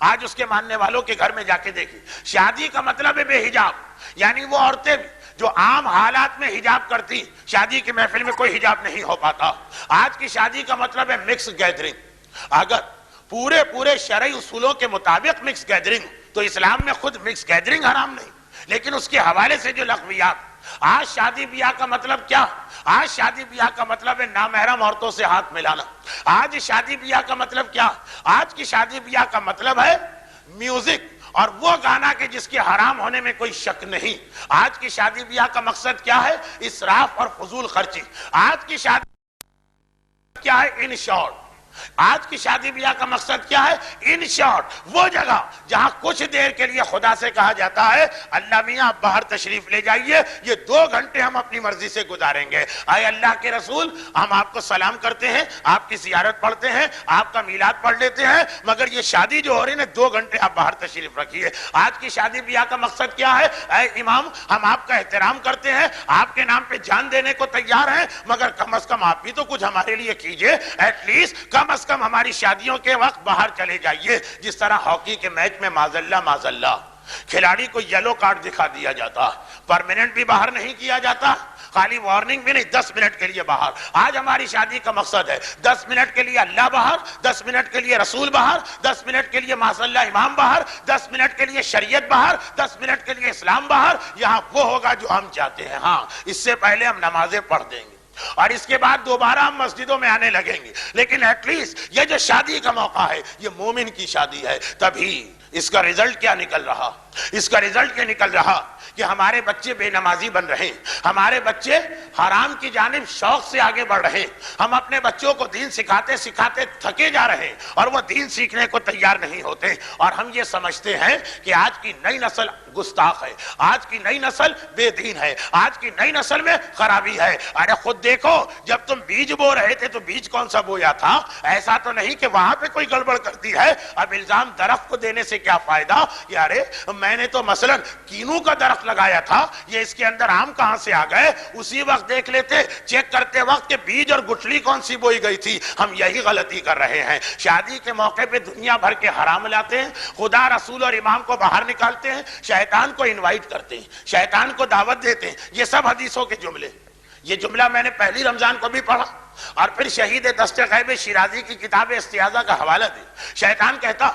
آج اس کے ماننے والوں کے گھر میں جا کے دیکھیں، شادی کا مطلب ہے بے حجاب، یعنی وہ عورتیں بھی جو عام حالات میں حجاب کرتی، شادی کی محفل میں کوئی حجاب نہیں ہو پاتا۔ آج کی شادی کا مطلب ہے مکس گیدرنگ۔ اگر پورے شرعی اصولوں کے مطابق مکس گیدرنگ، تو اسلام میں خود مکس گیدرنگ حرام نہیں، لیکن اس کے حوالے سے جو لغویات۔ آج شادی بیاہ کا مطلب کیا؟ آج شادی بیاہ کا مطلب ہے نامحرم عورتوں سے ہاتھ ملانا۔ آج شادی بیاہ کا مطلب کیا؟ آج کی شادی بیاہ کا مطلب ہے میوزک اور وہ گانا کہ جس کے حرام ہونے میں کوئی شک نہیں. آج کی شادی بیاہ کا مقصد کیا ہے؟ اسراف اور فضول خرچی. آج کی شادی کیا ہے؟ ان شارٹ آج کی شادی بیاہ کا مقصد کیا ہے؟ ان شارٹ وہ جگہ جہاں کچھ دیر کے لیے خدا سے کہا جاتا ہے اللہ میاں آپ باہر تشریف لے جائیے، یہ 2 گھنٹے ہم اپنی مرضی سے گزاریں گے. آئے اللہ کے رسول، ہم آپ کو سلام کرتے ہیں، آپ کی زیارت پڑھتے ہیں، آپ کا میلاد پڑھ لیتے ہیں، مگر یہ شادی جو ہو رہی ہے 2 گھنٹے آپ باہر تشریف رکھیے. آج کی شادی بیاہ کا مقصد کیا ہے؟ اے امام، ہم آپ کا احترام کرتے ہیں، آپ کے نام پہ جان دینے کو تیار ہیں، مگر کم از کم آپ بھی تو کچھ ہمارے لیے کیجئے. ایٹ لیسٹ کم از کم ہماری شادیوں کے وقت باہر چلے جائیے. جس طرح ہاکی کے میچ میں معاذ اللہ کھلاڑی کو یلو کارڈ دکھا دیا جاتا، پرماننٹ بھی باہر نہیں کیا جاتا، خالی وارننگ بھی نہیں، 10 منٹ کے لیے باہر. آج ہماری شادی کا مقصد ہے 10 منٹ کے لیے اللہ باہر، 10 منٹ کے لیے رسول باہر، 10 منٹ کے لیے معاذ اللہ امام باہر، 10 منٹ کے لیے شریعت باہر، 10 منٹ کے لیے اسلام باہر. یہاں وہ ہوگا جو ہم چاہتے ہیں. ہاں، اس سے پہلے ہم نمازیں پڑھ دیں گے اور اس کے بعد دوبارہ ہم مسجدوں میں آنے لگیں گے، لیکن ایٹ لیسٹ یہ جو شادی کا موقع ہے یہ مومن کی شادی ہے. تبھی اس کا رزلٹ کیا نکل رہا؟ اس کا رزلٹ کیا نکل رہا کہ ہمارے بچے بے نمازی بن رہے ہیں، ہمارے بچے حرام کی جانب شوق سے آگے بڑھ رہے ہیں. ہم اپنے بچوں کو دین سکھاتے سکھاتے تھکے جا رہے ہیں اور وہ دین سیکھنے کو تیار نہیں ہوتے. اور ہم یہ سمجھتے ہیں کہ آج کی نئی نسل گستاخ ہے، آج کی نئی نسل بے دین ہے، آج کی نئی نسل میں خرابی ہے. ارے خود دیکھو، جب تم بیج بو رہے تھے تو بیج کون سا بویا تھا؟ ایسا تو نہیں کہ وہاں پہ کوئی گڑبڑ کرتی ہے. اب الزام درخت کو دینے سے کیا فائدہ؟ یارے میں نے تو مثلا کینو کا درخت لگایا تھا، یہ اس کے اندر آم کہاں سے آ گئے؟ اسی وقت دیکھ لیتے، چیک کرتے وقت کہ بیج اور گٹھلی کون سی بوئی گئی تھی. ہم یہی غلطی کر رہے ہیں. شادی کے موقع پہ دنیا بھر کے حرام لاتے ہیں، خدا رسول اور امام کو باہر نکالتے ہیں، شیطان کو انوائٹ کرتے ہیں، شیطان کو دعوت دیتے ہیں. یہ سب حدیثوں کے جملے. یہ جملہ میں نے پہلی رمضان کو بھی پڑھا اور پھر شہید دست غیب شیرازی کی کتاب استیاذہ کا حوالہ دی. شیطان کہتا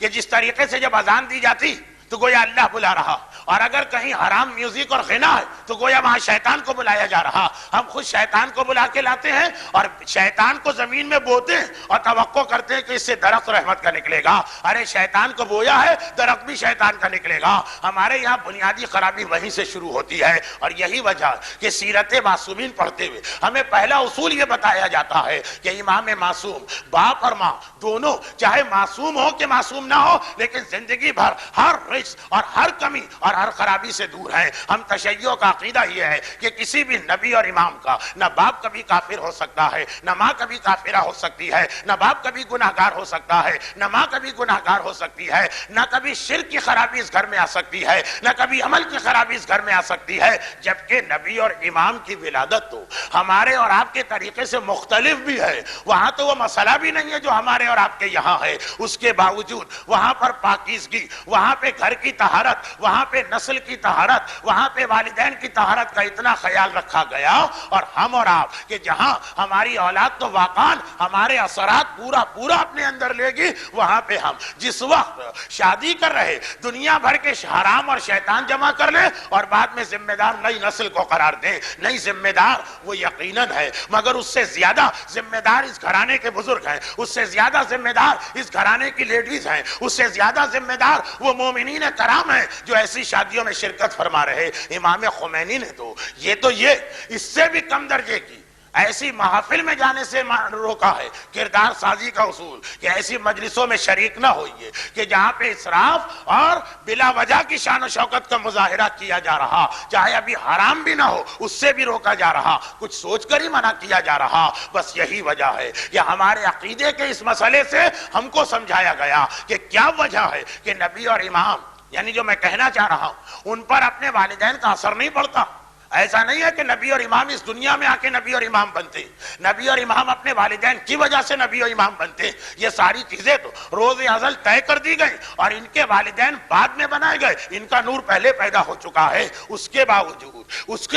کہ جس طریقے سے جب اذان دی جاتی تو گویا اللہ بلا رہا، اور اگر کہیں حرام میوزک اور غنا ہے تو گویا وہاں شیطان کو بلایا جا رہا. ہم خود شیطان کو بلا کے لاتے ہیں اور شیطان کو زمین میں بوتے ہیں اور توقع کرتے ہیں کہ اس سے درخت رحمت کا نکلے گا. ارے شیطان کو بویا ہے، درخت بھی شیطان کا نکلے گا. ہمارے یہاں بنیادی خرابی وہیں سے شروع ہوتی ہے. اور یہی وجہ کہ سیرت معصومین پڑھتے ہوئے ہمیں پہلا اصول یہ بتایا جاتا ہے کہ امام معصوم، باپ اور ماں دونوں چاہے معصوم ہو کہ معصوم نہ ہو، لیکن زندگی بھر ہر رجس اور ہر کمی اور ہر خرابی سے دور ہیں. ہم تشیع کا عقیدہ یہ ہے کہ کسی بھی نبی اور امام کا نہ باپ کبھی کافر ہو سکتا ہے، نہ ماں کبھی کافرہ ہو سکتی ہے، نہ باپ کبھی گناہگار ہو سکتا ہے، نہ ماں کبھی گناہگار ہو سکتی ہے، نہ کبھی شرک کی خرابی اس گھر میں آ سکتی ہے، نہ کبھی عمل کی خرابی اس گھر میں آ سکتی ہے. جبکہ نبی اور امام کی ولادت تو ہمارے اور آپ کے طریقے سے مختلف بھی ہے. وہاں تو وہ مسئلہ بھی نہیں ہے جو ہمارے اور آپ کے یہاں ہے. اس کے باوجود وہاں پر پاکیزگی، وہاں پہ گھر کی طہارت، وہاں پہ نسل کی طہارت، وہاں پہ والدین کی طہارت کا اتنا خیال رکھا گیا. اور ہم اور آپ کہ جہاں ہماری اولاد تو واقعاً ہمارے اثرات پورا اپنے اندر لے گی، وہاں پہ ہم جس وقت شادی کر رہے دنیا بھر کے حرام اور شیطان جمع کر لیں اور بعد میں ذمہ دار نئی نسل کو قرار دیں. نئی ذمہ دار وہ یقیناً ہے، مگر اس سے زیادہ ذمہ دار اس گھرانے کے بزرگ ہیں، اس سے زیادہ ذمہ دار اس گھرانے کی لیڈیز ہیں، اس سے زیادہ ذمہ دار وہ مومنین کرام ہیں جو ایسی شادیوں میں شرکت فرما رہے. امام خمینی نے تو یہ اس سے بھی کم درجے کی ایسی محافل میں جانے سے روکا ہے. کردار سازی کا اصول کہ ایسی مجلسوں میں شریک نہ ہوئیے کہ جہاں پہ اسراف اور بلا وجہ کی شان و شوکت کا مظاہرہ کیا جا رہا، چاہے ابھی حرام بھی نہ ہو اس سے بھی روکا جا رہا، کچھ سوچ کر ہی منع کیا جا رہا. بس یہی وجہ ہے کہ ہمارے عقیدے کے اس مسئلے سے ہم کو سمجھایا گیا کہ کیا وجہ ہے کہ نبی اور امام، یعنی جو میں کہنا چاہ رہا ہوں، ان پر اپنے والدین کا اثر نہیں پڑتا. ایسا نہیں ہے کہ نبی اور امام اس دنیا میں آ کے نبی اور امام بنتے، نبی اور امام اپنے والدین کی وجہ سے نبی اور امام بنتے. یہ ساری چیزیں تو روز ازل طے کر دی گئی اور ان کے والدین بعد میں بنائے گئے. ان کا نور پہلے پیدا ہو چکا ہے. اس کے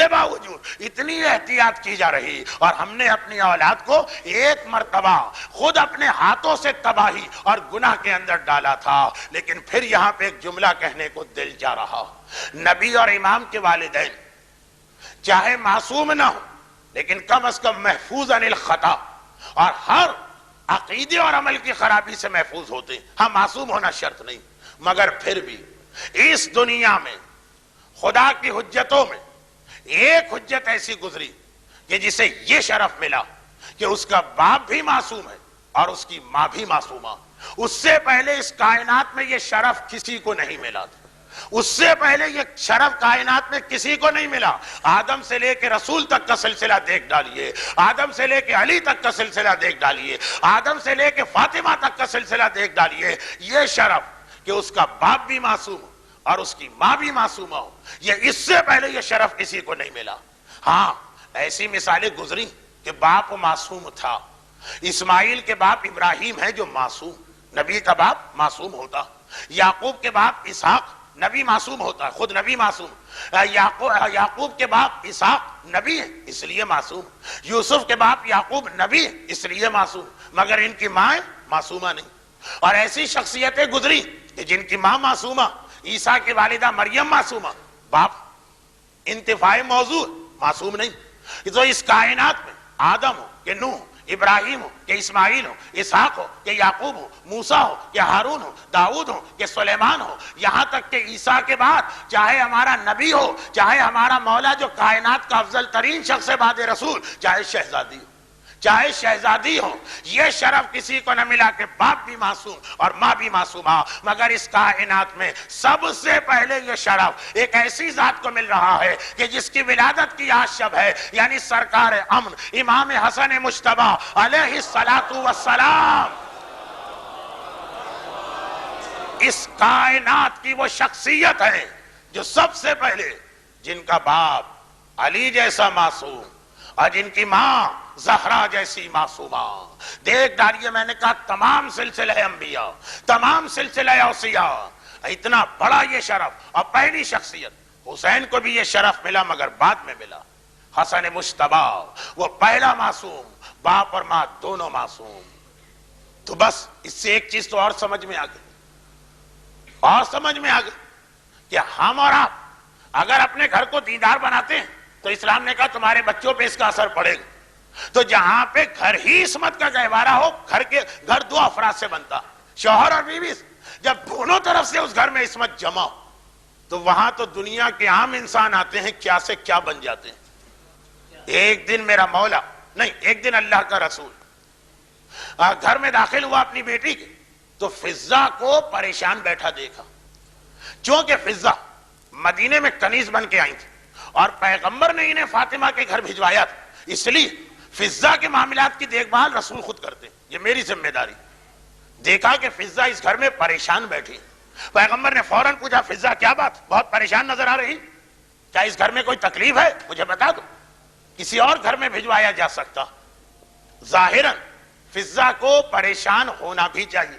باوجود اتنی احتیاط کی جا رہی اور ہم نے اپنی اولاد کو ایک مرتبہ خود اپنے ہاتھوں سے تباہی اور گناہ کے اندر ڈالا تھا. لیکن پھر یہاں پہ ایک جملہ کہنے کو دل جا رہا، نبی اور امام کے والدین چاہے معصوم نہ ہو لیکن کم از کم محفوظ عن الخطا اور ہر عقیدے اور عمل کی خرابی سے محفوظ ہوتے ہیں. ہاں معصوم ہونا شرط نہیں، مگر پھر بھی اس دنیا میں خدا کی حجتوں میں ایک حجت ایسی گزری کہ جسے یہ شرف ملا کہ اس کا باپ بھی معصوم ہے اور اس کی ماں بھی معصومہ. اس سے پہلے اس کائنات میں یہ شرف کسی کو نہیں ملا تھا. اس سے پہلے یہ شرف کائنات میں کسی کو نہیں ملا. آدم سے لے کے رسول تک کا سلسلہ دیکھ ڈالیے, آدم سے لے کے علی تک کا سلسلہ دیکھ ڈالیے, آدم سے لے کے فاطمہ تک کا سلسلہ دیکھ ڈالیے. یہ شرف کہ اس کا باپ بھی معصوم ہو اور اس کی ماں بھی معصومہ ہو, یہ اس سے پہلے یہ شرف کسی کو نہیں ملا. ہاں ایسی مثالیں گزری کہ باپ معصوم تھا. اسماعیل کے باپ ابراہیم ہے جو معصوم, نبی کا باپ معصوم ہوتا. یعقوب کے باپ اسحاق نبی معصوم ہوتا, خود نبی معصوم. یعقوب کے باپ اسحاق نبی ہے اس لیے معصوم. یوسف کے باپ یعقوب نبی ہے اس لیے معصوم, مگر ان کی ماں معصومہ نہیں. اور ایسی شخصیتیں گزری کہ جن کی ماں معصومہ, عیسیٰ کی والدہ مریم معصومہ, باپ انتفاع موضوع معصوم نہیں. تو اس کائنات میں آدم ہو کہ نوح, ابراہیم ہو کہ اسماعیل ہو, اسحاق ہو کہ یعقوب ہو, موسیٰ ہو کہ ہارون ہو, داؤد ہو کہ سلیمان ہو, یہاں تک کہ عیسیٰ کے بعد چاہے ہمارا نبی ہو, چاہے ہمارا مولا جو کائنات کا افضل ترین شخص ہے بعد رسول, چاہے شہزادی ہو, چاہے شہزادی ہو, یہ شرف کسی کو نہ ملا کہ باپ بھی معصوم اور ماں بھی معصومہ. مگر اس کائنات میں سب سے پہلے یہ شرف ایک ایسی ذات کو مل رہا ہے کہ جس کی ولادت کی آج شب ہے, یعنی سرکار امن امام حسن مجتبی علیہ الصلاۃ والسلام. اس کائنات کی وہ شخصیت ہے جو سب سے پہلے, جن کا باپ علی جیسا معصوم اور جن کی ماں زہرا جیسی معصومہ. دیکھ ڈالیے, میں نے کہا تمام سلسلہ انبیاء, تمام سلسلہ اوصیاء, اتنا بڑا یہ شرف. اور پہلی شخصیت حسین کو بھی یہ شرف ملا مگر بعد میں ملا, حسن مجتبی, وہ پہلا معصوم, باپ اور ماں دونوں معصوم. تو بس اس سے ایک چیز تو اور سمجھ میں آ گئی, اور سمجھ میں آ گئی کہ ہم اور آپ اگر اپنے گھر کو دیندار بناتے ہیں تو اسلام نے کہا تمہارے بچوں پہ اس کا اثر پڑے گا. تو جہاں پہ گھر ہی عصمت کا گہوارہ ہو, گھر دو افراد سے بنتا, شوہر اور بیوی سے. جب دونوں طرف سے اس گھر میں عصمت جمع ہو تو وہاں تو دنیا کے عام انسان آتے ہیں کیا سے کیا بن جاتے ہیں. ایک دن میرا مولا نہیں, ایک دن اللہ کا رسول گھر میں داخل ہوا اپنی بیٹی کے, تو فضہ کو پریشان بیٹھا دیکھا. چونکہ فضہ مدینے میں کنیز بن کے آئی تھی اور پیغمبر نے انہیں فاطمہ کے گھر بھجوایا تھا, اس لیے فضہ کے معاملات کی دیکھ بھال رسول خود کرتے, یہ میری ذمہ داری. دیکھا کہ فضہ اس گھر میں پریشان بیٹھی, پیغمبر نے فوراً پوچھا فضہ کیا بات, بہت پریشان نظر آ رہی, کیا اس گھر میں کوئی تکلیف ہے, مجھے بتا دو, کسی اور گھر میں بھجوایا جا سکتا. ظاہراً فضہ کو پریشان ہونا بھی چاہیے,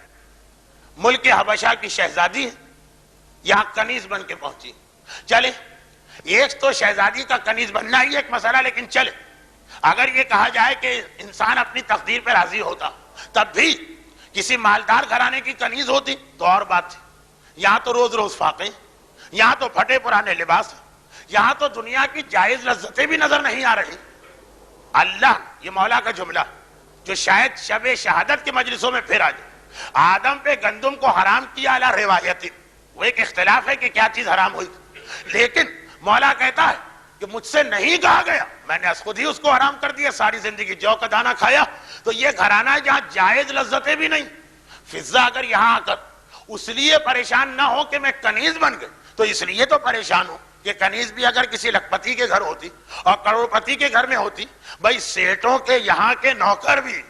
ملک حبشہ کی شہزادی ہے, یہاں کنیز بن کے پہنچی. چلے ایک تو شہزادی کا کنیز بننا ہی ایک مسئلہ, لیکن چلے اگر یہ کہا جائے کہ انسان اپنی تقدیر پہ راضی ہوتا, تب بھی کسی مالدار گھرانے کی کنیز ہوتی تو اور بات تھی. یہاں تو روز روز فاقے, یہاں تو پھٹے پرانے لباس, یہاں تو دنیا کی جائز لذتیں بھی نظر نہیں آ رہی. اللہ, یہ مولا کا جملہ جو شاید شب شہادت کے مجلسوں میں پھر آ جائے, آدم پہ گندم کو حرام کیا علی روایت, وہ ایک اختلاف ہے کہ کیا چیز حرام ہوئی, لیکن مولا کہتا ہے کہ مجھ سے نہیں کہا گیا, میں نے خود ہی اس کو حرام کر دیا, ساری زندگی جو کا دانہ کھایا. تو یہ گھرانہ ہے جہاں جائز لذتیں بھی نہیں. فضہ اگر یہاں آ کر اس لیے پریشان نہ ہو کہ میں کنیز بن گئی, تو اس لیے تو پریشان ہوں کہ کنیز بھی اگر کسی لکھپتی کے گھر ہوتی اور کروڑپتی کے گھر میں ہوتی, بھائی سیٹوں کے یہاں کے نوکر بھی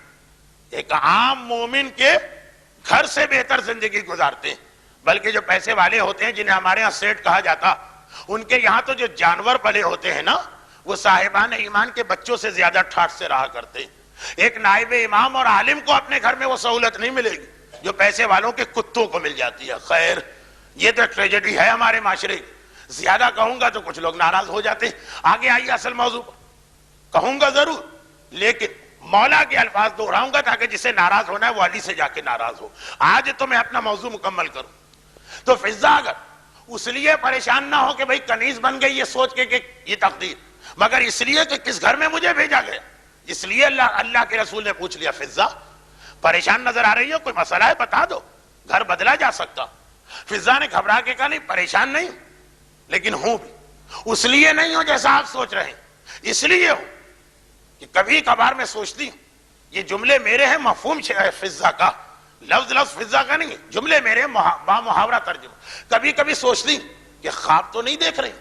ایک عام مومن کے گھر سے بہتر زندگی گزارتے ہیں. بلکہ جو پیسے والے ہوتے ہیں جنہیں ہمارے ہاں سیٹ کہا جاتا, ان کے یہاں تو جو جانور پلے ہوتے ہیں نا, وہ صاحبان ایمان کے بچوں سے زیادہ ٹھاٹ سے رہا کرتے ہیں. ایک نائب امام اور عالم کو اپنے گھر میں وہ سہولت نہیں ملے گی جو پیسے والوں کے کتوں کو مل جاتی ہے. خیر, یہ تو ٹریجڈی ہے ہمارے معاشرے کی. زیادہ کہوں گا تو کچھ لوگ ناراض ہو جاتے ہیں. آگے آئیے اصل موضوع پر, کہوں گا ضرور, لیکن مولا کے الفاظ دہراؤں گا تاکہ جسے ناراض ہونا ہے وہ علی سے جا کے ناراض ہو. آج تو میں اپنا موضوع مکمل کروں. تو فضہ اگر اس لیے پریشان نہ ہو کہ بھئی کنیز بن گئی یہ سوچ کے کہ یہ تقدیر, مگر اس لیے کہ کس گھر میں مجھے بھیجا گیا, اس لیے اللہ کے رسول نے پوچھ لیا فضہ پریشان نظر آ رہی ہے, کوئی مسئلہ ہے بتا دو, گھر بدلا جا سکتا. فضا نے گھبرا کے کہا نہیں پریشان نہیں لیکن ہوں بھی، اس لیے نہیں ہوں جیسا آپ سوچ رہے ہیں، اس لیے ہوں کہ کبھی کبھار میں سوچتی ہوں یہ جملے میرے ہیں مفہوم فضا کا، لفظ فضا کا نہیں ہے، جملے میرے با محاورہ ترجمہ، کبھی کبھی سوچتی ہوں کہ خواب تو نہیں دیکھ رہی،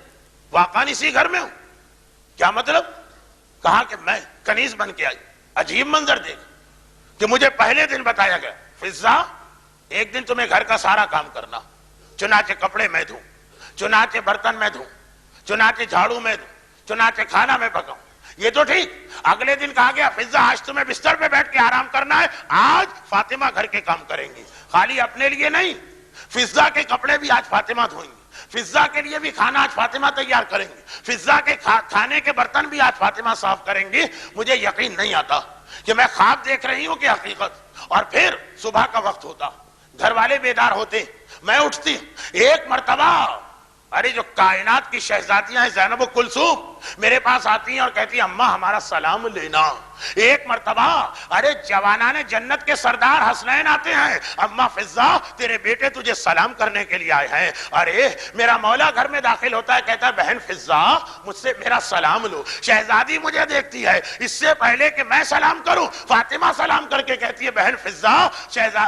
واقعاً اسی گھر میں ہوں، کیا مطلب؟ کہا کہ میں کنیز بن کے آئی، عجیب منظر دیکھ کہ مجھے پہلے دن بتایا گیا فضا ایک دن تمہیں گھر کا سارا کام کرنا، چنانچہ کپڑے میں دھوں، چنانچہ برتن میں دھوں، چنانچہ جھاڑو میں دوں، چنانچہ کھانا میں پکاؤں، یہ تو ٹھیک۔ اگلے دن کہا گیا فضا آج تمہیں بستر پہ بیٹھ کے آرام کرنا ہے، آج فاطمہ گھر کے کام کریں گی، خالی اپنے لیے نہیں، فضا کے کپڑے بھی آج فاطمہ دھوئیں گی، فضا کے لیے بھی کھانا آج فاطمہ تیار کریں گی، فضا کے کھانے کے برتن بھی آج فاطمہ صاف کریں گی۔ مجھے یقین نہیں آتا کہ میں خواب دیکھ رہی ہوں کہ حقیقت۔ اور پھر صبح کا وقت ہوتا، گھر والے بیدار ہوتے، میں اٹھتی، ایک مرتبہ ارے جو کائنات کی شہزادیاں ہیں زینب و کلثوم میرے پاس آتی ہیں اور کہتی ہیں اماں ہمارا سلام لینا۔ ایک مرتبہ ارے جوانان جنت کے سردار حسنین آتے ہیں، اماں فضا تیرے بیٹے تجھے سلام کرنے کے لیے آئے ہیں۔ ارے میرا مولا گھر میں داخل ہوتا ہے، کہتا ہے بہن فضا مجھ سے میرا سلام لو۔ شہزادی مجھے دیکھتی ہے، اس سے پہلے کہ میں سلام کروں فاطمہ سلام کر کے کہتی ہے بہن فضا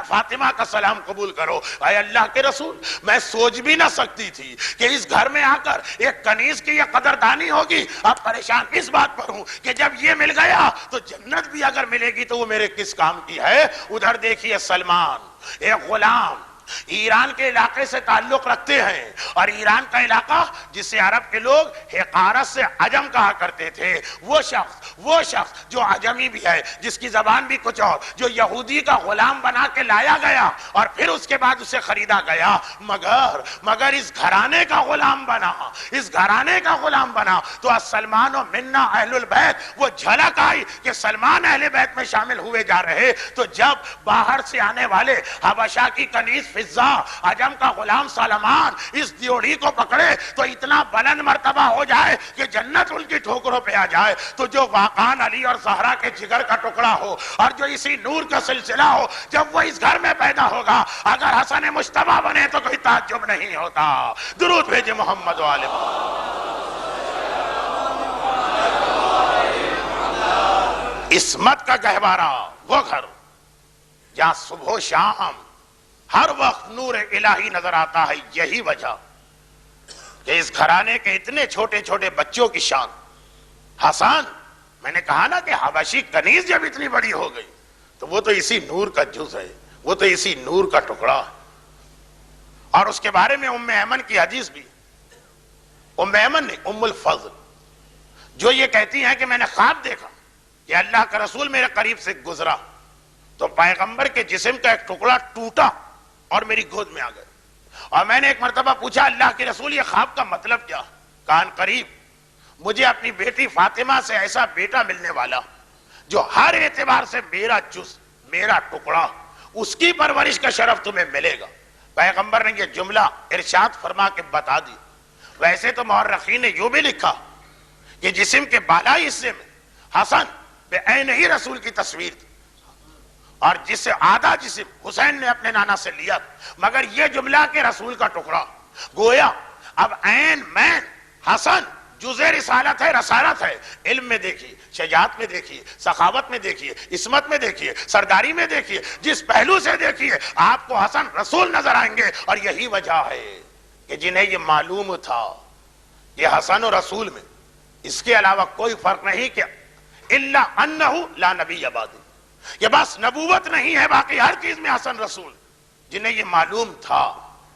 فاطمہ کا سلام قبول کرو۔ اے اللہ کے رسول، میں سوچ بھی نہ سکتی تھی کہ اس گھر میں آ کر ایک کنیز کی یہ قدردانی ہوگی۔ اب پریشان اس بات پر ہوں کہ جب یہ مل گیا تو جنت بھی اگر ملے گی تو وہ میرے کس کام کی ہے۔ ادھر دیکھیے سلمان ایک غلام ایران کے علاقے سے تعلق رکھتے ہیں، اور ایران کا علاقہ جسے عرب کے لوگ حقارت سے عجم کہا کرتے تھے، وہ شخص جو عجمی بھی ہے، جس کی زبان بھی کچھ اور، جو یہودی کا غلام بنا کے لایا گیا اور پھر اس کے بعد اسے خریدا گیا، مگر اس گھرانے کا غلام بنا تو سلمان و منا اہل البیت وہ جھلک آئی کہ سلمان اہل بیت میں شامل ہوئے جا رہے۔ تو جب باہر سے آنے والے حبشہ کی کنیز فضا، عجم کا غلام سلمان اس دیوڑی کو پکڑے تو اتنا بلند مرتبہ ہو جائے کہ جنت ان کی ٹھوکروں پہ آ جائے، تو جو واقعاً علی اور زہرا کے جگر کا ٹکڑا ہو اور جو اسی نور کا سلسلہ ہو، جب وہ اس گھر میں پیدا ہوگا اگر حسن مجتبیٰ بنے تو کوئی تعجب نہیں ہوتا۔ درود بھیجے محمد و آل محمد۔ عصمت کا گہوارہ وہ گھر جہاں صبح و شام ہر وقت نور الہی نظر آتا ہے۔ یہی وجہ کہ اس گھرانے کے اتنے چھوٹے چھوٹے بچوں کی شان حسن، میں نے کہا نا کہ حبشی کنیز جب اتنی بڑی ہو گئی تو وہ تو اسی نور کا جز ہے، وہ تو اسی نور کا ٹکڑا ہے۔ اور اس کے بارے میں ام ایمن کی حدیث بھی، ام ایمن نے ام الفضل، جو یہ کہتی ہیں کہ میں نے خواب دیکھا کہ اللہ کا رسول میرے قریب سے گزرا تو پیغمبر کے جسم کا ایک ٹکڑا ٹوٹا اور میری گود میں آ گئے، اور میں نے ایک مرتبہ پوچھا اللہ کے رسول یہ خواب کا مطلب کیا؟ کان قریب مجھے اپنی بیٹی فاطمہ سے ایسا بیٹا ملنے والا جو ہر اعتبار سے میرا جز، میرا ٹکڑا، اس کی پرورش کا شرف تمہیں ملے گا۔ پیغمبر نے یہ جملہ ارشاد فرما کے بتا دی۔ ویسے تو مورخین نے یوں بھی لکھا کہ جسم کے بالائی حصے میں حسن بے عین ہی رسول کی تصویر تھی، اور جس سے آدھا جسم حسین نے اپنے نانا سے لیا، مگر یہ جملہ کہ رسول کا ٹکڑا، گویا اب عین مین حسن جزء رسالت ہے، رسالت ہے۔ علم میں دیکھیے، شجاعت میں دیکھیے، سخاوت میں دیکھیے، عصمت میں دیکھیے، سرداری میں دیکھیے، جس پہلو سے دیکھیے آپ کو حسن رسول نظر آئیں گے۔ اور یہی وجہ ہے کہ جنہیں یہ معلوم تھا یہ حسن و رسول میں اس کے علاوہ کوئی فرق نہیں کہ الا انہ لا نبی بعدی، یہ بس نبوت نہیں ہے، باقی ہر چیز میں حسن رسول۔ جنہیں یہ معلوم تھا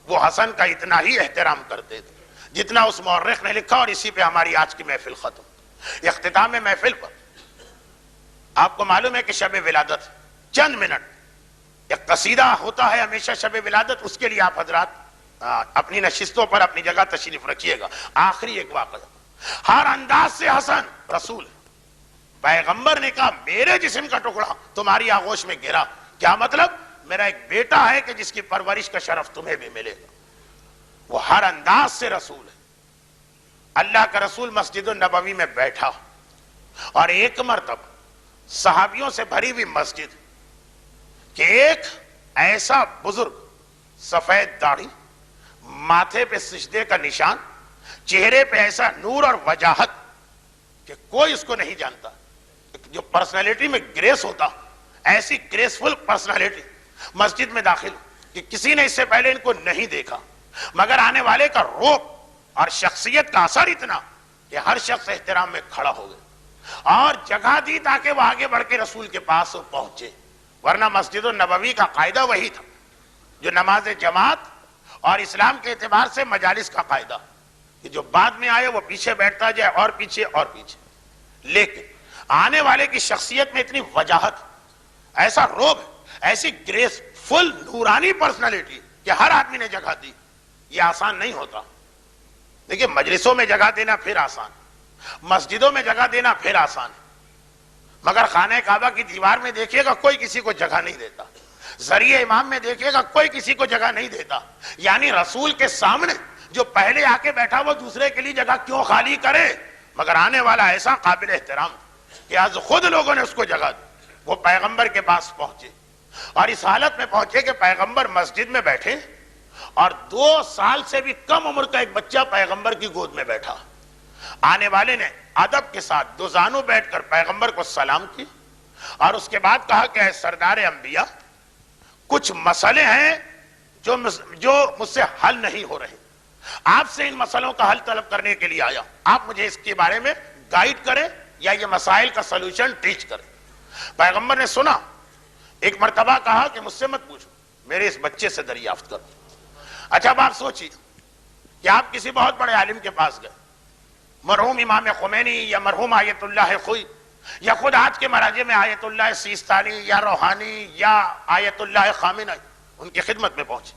وہ حسن کا اتنا ہی احترام کرتے تھے جتنا اس مورخ نے لکھا، اور اسی پہ ہماری آج کی محفل ختم۔ اختتام محفل پر آپ کو معلوم ہے کہ شب ولادت چند منٹ ایک قصیدہ ہوتا ہے ہمیشہ شب ولادت، اس کے لیے آپ حضرات اپنی نشستوں پر اپنی جگہ تشریف رکھیے گا۔ آخری ایک واقعہ، ہر انداز سے حسن رسول ہے۔ پیغمبر نے کہا میرے جسم کا ٹکڑا تمہاری آغوش میں گرا، کیا مطلب؟ میرا ایک بیٹا ہے کہ جس کی پرورش کا شرف تمہیں بھی ملے گا۔ وہ ہر انداز سے رسول ہے۔ اللہ کا رسول مسجد النبوی میں بیٹھا، اور ایک مرتبہ صحابیوں سے بھری ہوئی مسجد کہ ایک ایسا بزرگ سفید داڑھی ماتھے پہ سجدے کا نشان، چہرے پہ ایسا نور اور وجاہت کہ کوئی اس کو نہیں جانتا، جو پرسنالٹی میں گریس ہوتا، ایسی گریسفل پرسنالٹی مسجد میں داخل کہ کسی نے اس سے پہلے ان کو نہیں دیکھا، مگر آنے والے کا روب اور شخصیت کا اثر اتنا کہ ہر شخص احترام میں کھڑا ہو گیا اور جگہ دی تاکہ وہ آگے بڑھ کے رسول کے پاس پہنچے. ورنہ مسجد النبوی کا قاعدہ وہی تھا جو نماز جماعت اور اسلام کے اعتبار سے مجالس کا قاعدہ کہ جو بعد میں آئے وہ پیچھے بیٹھتا جائے اور پیچھے اور پیچھے. لیکن آنے والے کی شخصیت میں اتنی وجاہت، ایسا روب، ایسی گریس فل نورانی پرسنالٹی کہ ہر آدمی نے جگہ دی. یہ آسان نہیں ہوتا. دیکھیں مجلسوں میں جگہ دینا پھر آسان، مسجدوں میں جگہ دینا پھر آسان ہے، مگر خانہ کعبہ کی دیوار میں دیکھیے گا کوئی کسی کو جگہ نہیں دیتا، ذریعہ امام میں دیکھیے گا کوئی کسی کو جگہ نہیں دیتا. یعنی رسول کے سامنے جو پہلے آ کے بیٹھا وہ دوسرے کے لیے جگہ کیوں خالی کرے؟ مگر آنے والا ایسا قابل احترام کہ آج خود لوگوں نے اس کو جگہ دی. وہ پیغمبر کے پاس پہنچے اور اس حالت میں پہنچے کہ پیغمبر مسجد میں بیٹھے اور 2 سال سے بھی کم عمر کا ایک بچہ پیغمبر کی گود میں بیٹھا. آنے والے نے ادب کے ساتھ دو زانوں بیٹھ کر پیغمبر کو سلام کی اور اس کے بعد کہا کہ اے سردار انبیاء، کچھ مسئلے ہیں جو مجھ سے حل نہیں ہو رہے، آپ سے ان مسئلوں کا حل طلب کرنے کے لیے آیا، آپ مجھے اس کے بارے میں گائیڈ کریں یا یہ مسائل کا سلوشن ٹیچ کریں. پیغمبر نے سنا، ایک مرتبہ کہا کہ مجھ سے مت پوچھو، میرے اس بچے سے دریافت کرو. اچھا اب آپ سوچیے کہ آپ کسی بہت بڑے عالم کے پاس گئے، مرحوم امام خمینی یا مرحوم آیت اللہ خوئی یا خود آج کے مراجع میں آیت اللہ سیستانی یا روحانی یا آیت اللہ خامنہ، ان کی خدمت میں پہنچے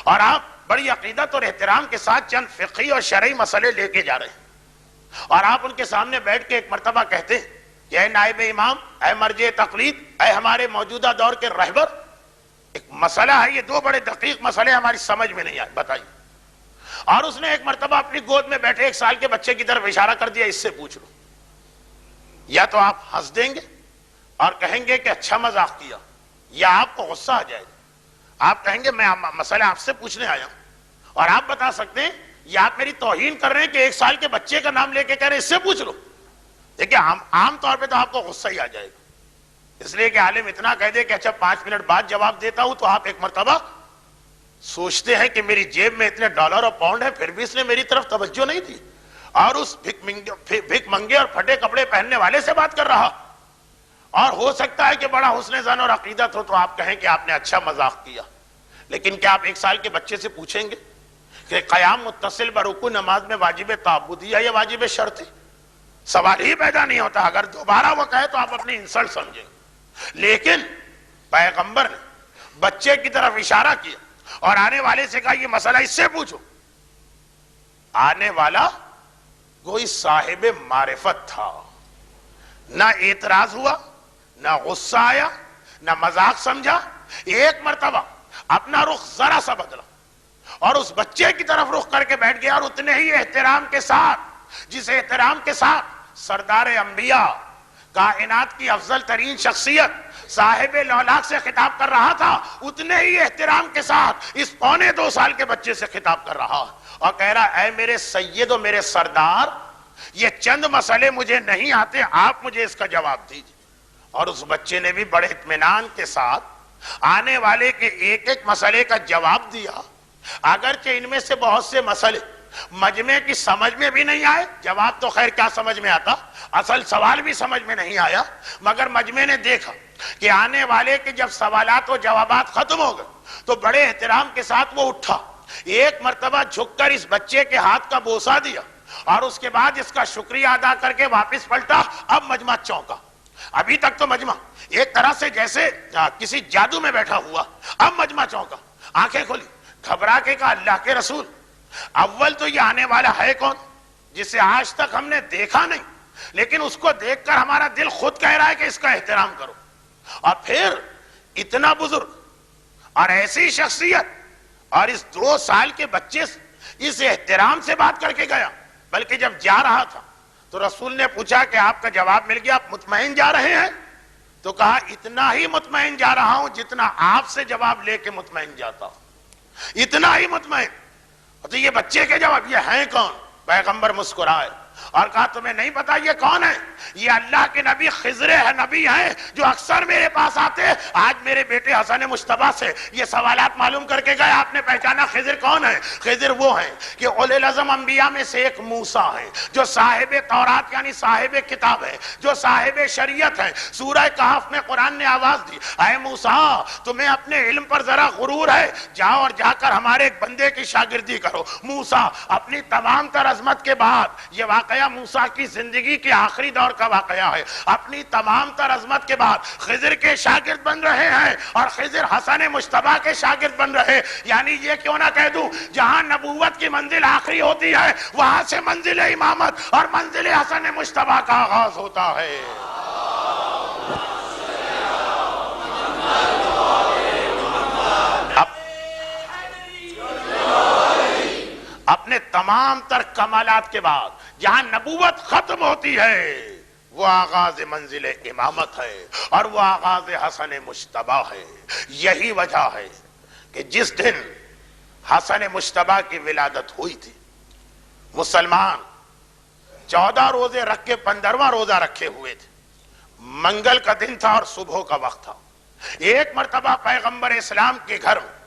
اور آپ بڑی عقیدت اور احترام کے ساتھ چند فقہی اور شرعی مسئلے لے کے جا رہے ہیں اور آپ ان کے سامنے بیٹھ کے ایک مرتبہ کہتے ہیں کہ اے نائب امام، اے مرجع تقلید، اے ہمارے موجودہ دور کے رہبر، ایک مسئلہ ہے، یہ 2 بڑے دقیق مسئلے ہماری سمجھ میں نہیں آئے، بتائیے. اور اس نے ایک مرتبہ اپنی گود میں بیٹھے 1 سال کے بچے کی طرف اشارہ کر دیا، اس سے پوچھ لو. یا تو آپ ہنس دیں گے اور کہیں گے کہ اچھا مذاق کیا، یا آپ کو غصہ آ جائے گا، آپ کہیں گے میں مسئلہ آپ سے پوچھنے آیا ہوں اور آپ بتا سکتے ہیں یا آپ میری توہین کر رہے ہیں کہ 1 سال کے بچے کا نام لے کے کہہ رہے ہیں اس سے پوچھ لو. دیکھیں عام طور پہ تو آپ کو غصہ ہی آ جائے گا، اس لیے کہ عالم اتنا کہہ دے کہ اچھا 5 منٹ بعد جواب دیتا ہوں، تو آپ ایک مرتبہ سوچتے ہیں کہ میری جیب میں اتنے ڈالر اور پاؤنڈ ہے پھر بھی اس نے میری طرف توجہ نہیں دی اور اس بھک منگے اور پھٹے کپڑے پہننے والے سے بات کر رہا. اور ہو سکتا ہے کہ بڑا حسن ظن اور عقیدت ہو تو آپ کہیں کہ آپ نے اچھا مذاق کیا، لیکن کیا آپ 1 سال کے بچے سے پوچھیں گے کہ قیام متصل برکوع نماز میں واجب تعبدی ہے یا واجب شرطی؟ سوال ہی پیدا نہیں ہوتا. اگر دوبارہ وہ کہے تو آپ اپنی انسلٹ سمجھیں. لیکن پیغمبر نے بچے کی طرف اشارہ کیا اور آنے والے سے کہا یہ مسئلہ اس سے پوچھو. آنے والا کوئی صاحب معرفت تھا، نہ اعتراض ہوا، نہ غصہ آیا، نہ مذاق سمجھا. ایک مرتبہ اپنا رخ ذرا سا بدلا اور اس بچے کی طرف رخ کر کے بیٹھ گیا اور اتنے ہی احترام کے ساتھ، جس احترام کے ساتھ سردار انبیاء، کائنات کی افضل ترین شخصیت، صاحب لولاک سے خطاب کر رہا تھا، اتنے ہی احترام کے ساتھ اس 1.25 سال کے بچے سے خطاب کر رہا اور کہہ رہا اے میرے سید و میرے سردار، یہ چند مسئلے مجھے نہیں آتے، آپ مجھے اس کا جواب دیجیے. اور اس بچے نے بھی بڑے اطمینان کے ساتھ آنے والے کے ایک ایک مسئلے کا جواب دیا. اگرچہ ان میں سے بہت سے مسئلے مجمع کی سمجھ میں بھی نہیں آئے، جواب تو خیر کیا سمجھ میں آتا، اصل سوال بھی سمجھ میں نہیں آیا، مگر مجمع نے دیکھا کہ آنے والے کے جب سوالات و جوابات ختم ہو گئے تو بڑے احترام کے ساتھ وہ اٹھا، ایک مرتبہ جھک کر اس بچے کے ہاتھ کا بوسہ دیا اور اس کے بعد اس کا شکریہ ادا کر کے واپس پلٹا. اب مجمع چونکا. ابھی تک تو مجمع ایک طرح سے جیسے کسی جادو میں بیٹھا ہوا، اب مجمع چونکا، آنکھیں کھولی، گھبرا کے کہا اللہ کے رسول، اول تو یہ آنے والا ہے کون جسے آج تک ہم نے دیکھا نہیں، لیکن اس کو دیکھ کر ہمارا دل خود کہہ رہا ہے کہ اس کا احترام کرو. اور پھر اتنا بزرگ اور ایسی شخصیت اور اس 2 سال کے بچے سے اس احترام سے بات کر کے گیا. بلکہ جب جا رہا تھا تو رسول نے پوچھا کہ آپ کا جواب مل گیا، آپ مطمئن جا رہے ہیں؟ تو کہا اتنا ہی مطمئن جا رہا ہوں جتنا آپ سے جواب لے کے مطمئن جاتا ہوں، اتنا ہی مطمئن. تو یہ بچے کے جواب، یہ ہیں کون؟ پیغمبر مسکرائے اور کہا تمہیں نہیں پتا یہ کون ہے؟ یہ اللہ کے نبی خضر ہے، نبی ہیں جو اکثر میرے پاس آتے. آج میرے بیٹے حسن مجتبیٰ سے یہ سوالات معلوم کر کے گئے. آپ نے پہچانا خضر کون ہے؟ خضر وہ ہیں کہ اولو العزم انبیاء میں سے ایک موسیٰ ہے جو صاحب تورات یعنی صاحب کتاب ہے، جو صاحب شریعت ہے. سورہ کہف میں قرآن نے آواز دی، اے موسیٰ تمہیں اپنے علم پر ذرا غرور ہے، جاؤ اور جا کر ہمارے ایک بندے کی شاگردی کرو. موسیٰ اپنی تمام تر عظمت کے بعد، یہ واقعہ موسیٰ کی زندگی کے آخری دور کا واقعہ ہے، اپنی تمام تر عظمت کے بعد خضر کے شاگرد بن رہے ہیں اور خضر حسن مجتبیٰ کے شاگرد بن رہے. یعنی یہ کیوں نہ کہہ دوں جہاں نبوت کی منزل آخری ہوتی ہے وہاں سے منزل امامت اور منزل حسن مجتبیٰ کا آغاز ہوتا ہے. اپنے تمام تر کمالات کے بعد جہاں نبوت ختم ہوتی ہے وہ آغاز منزل امامت ہے اور وہ آغاز حسن مجتبیٰ ہے. یہی وجہ ہے کہ جس دن حسن مجتبیٰ کی ولادت ہوئی تھی مسلمان 14 روزے رکھ کے 15واں روزہ رکھے ہوئے تھے. منگل کا دن تھا اور صبح کا وقت تھا. ایک مرتبہ پیغمبر اسلام کے گھر میں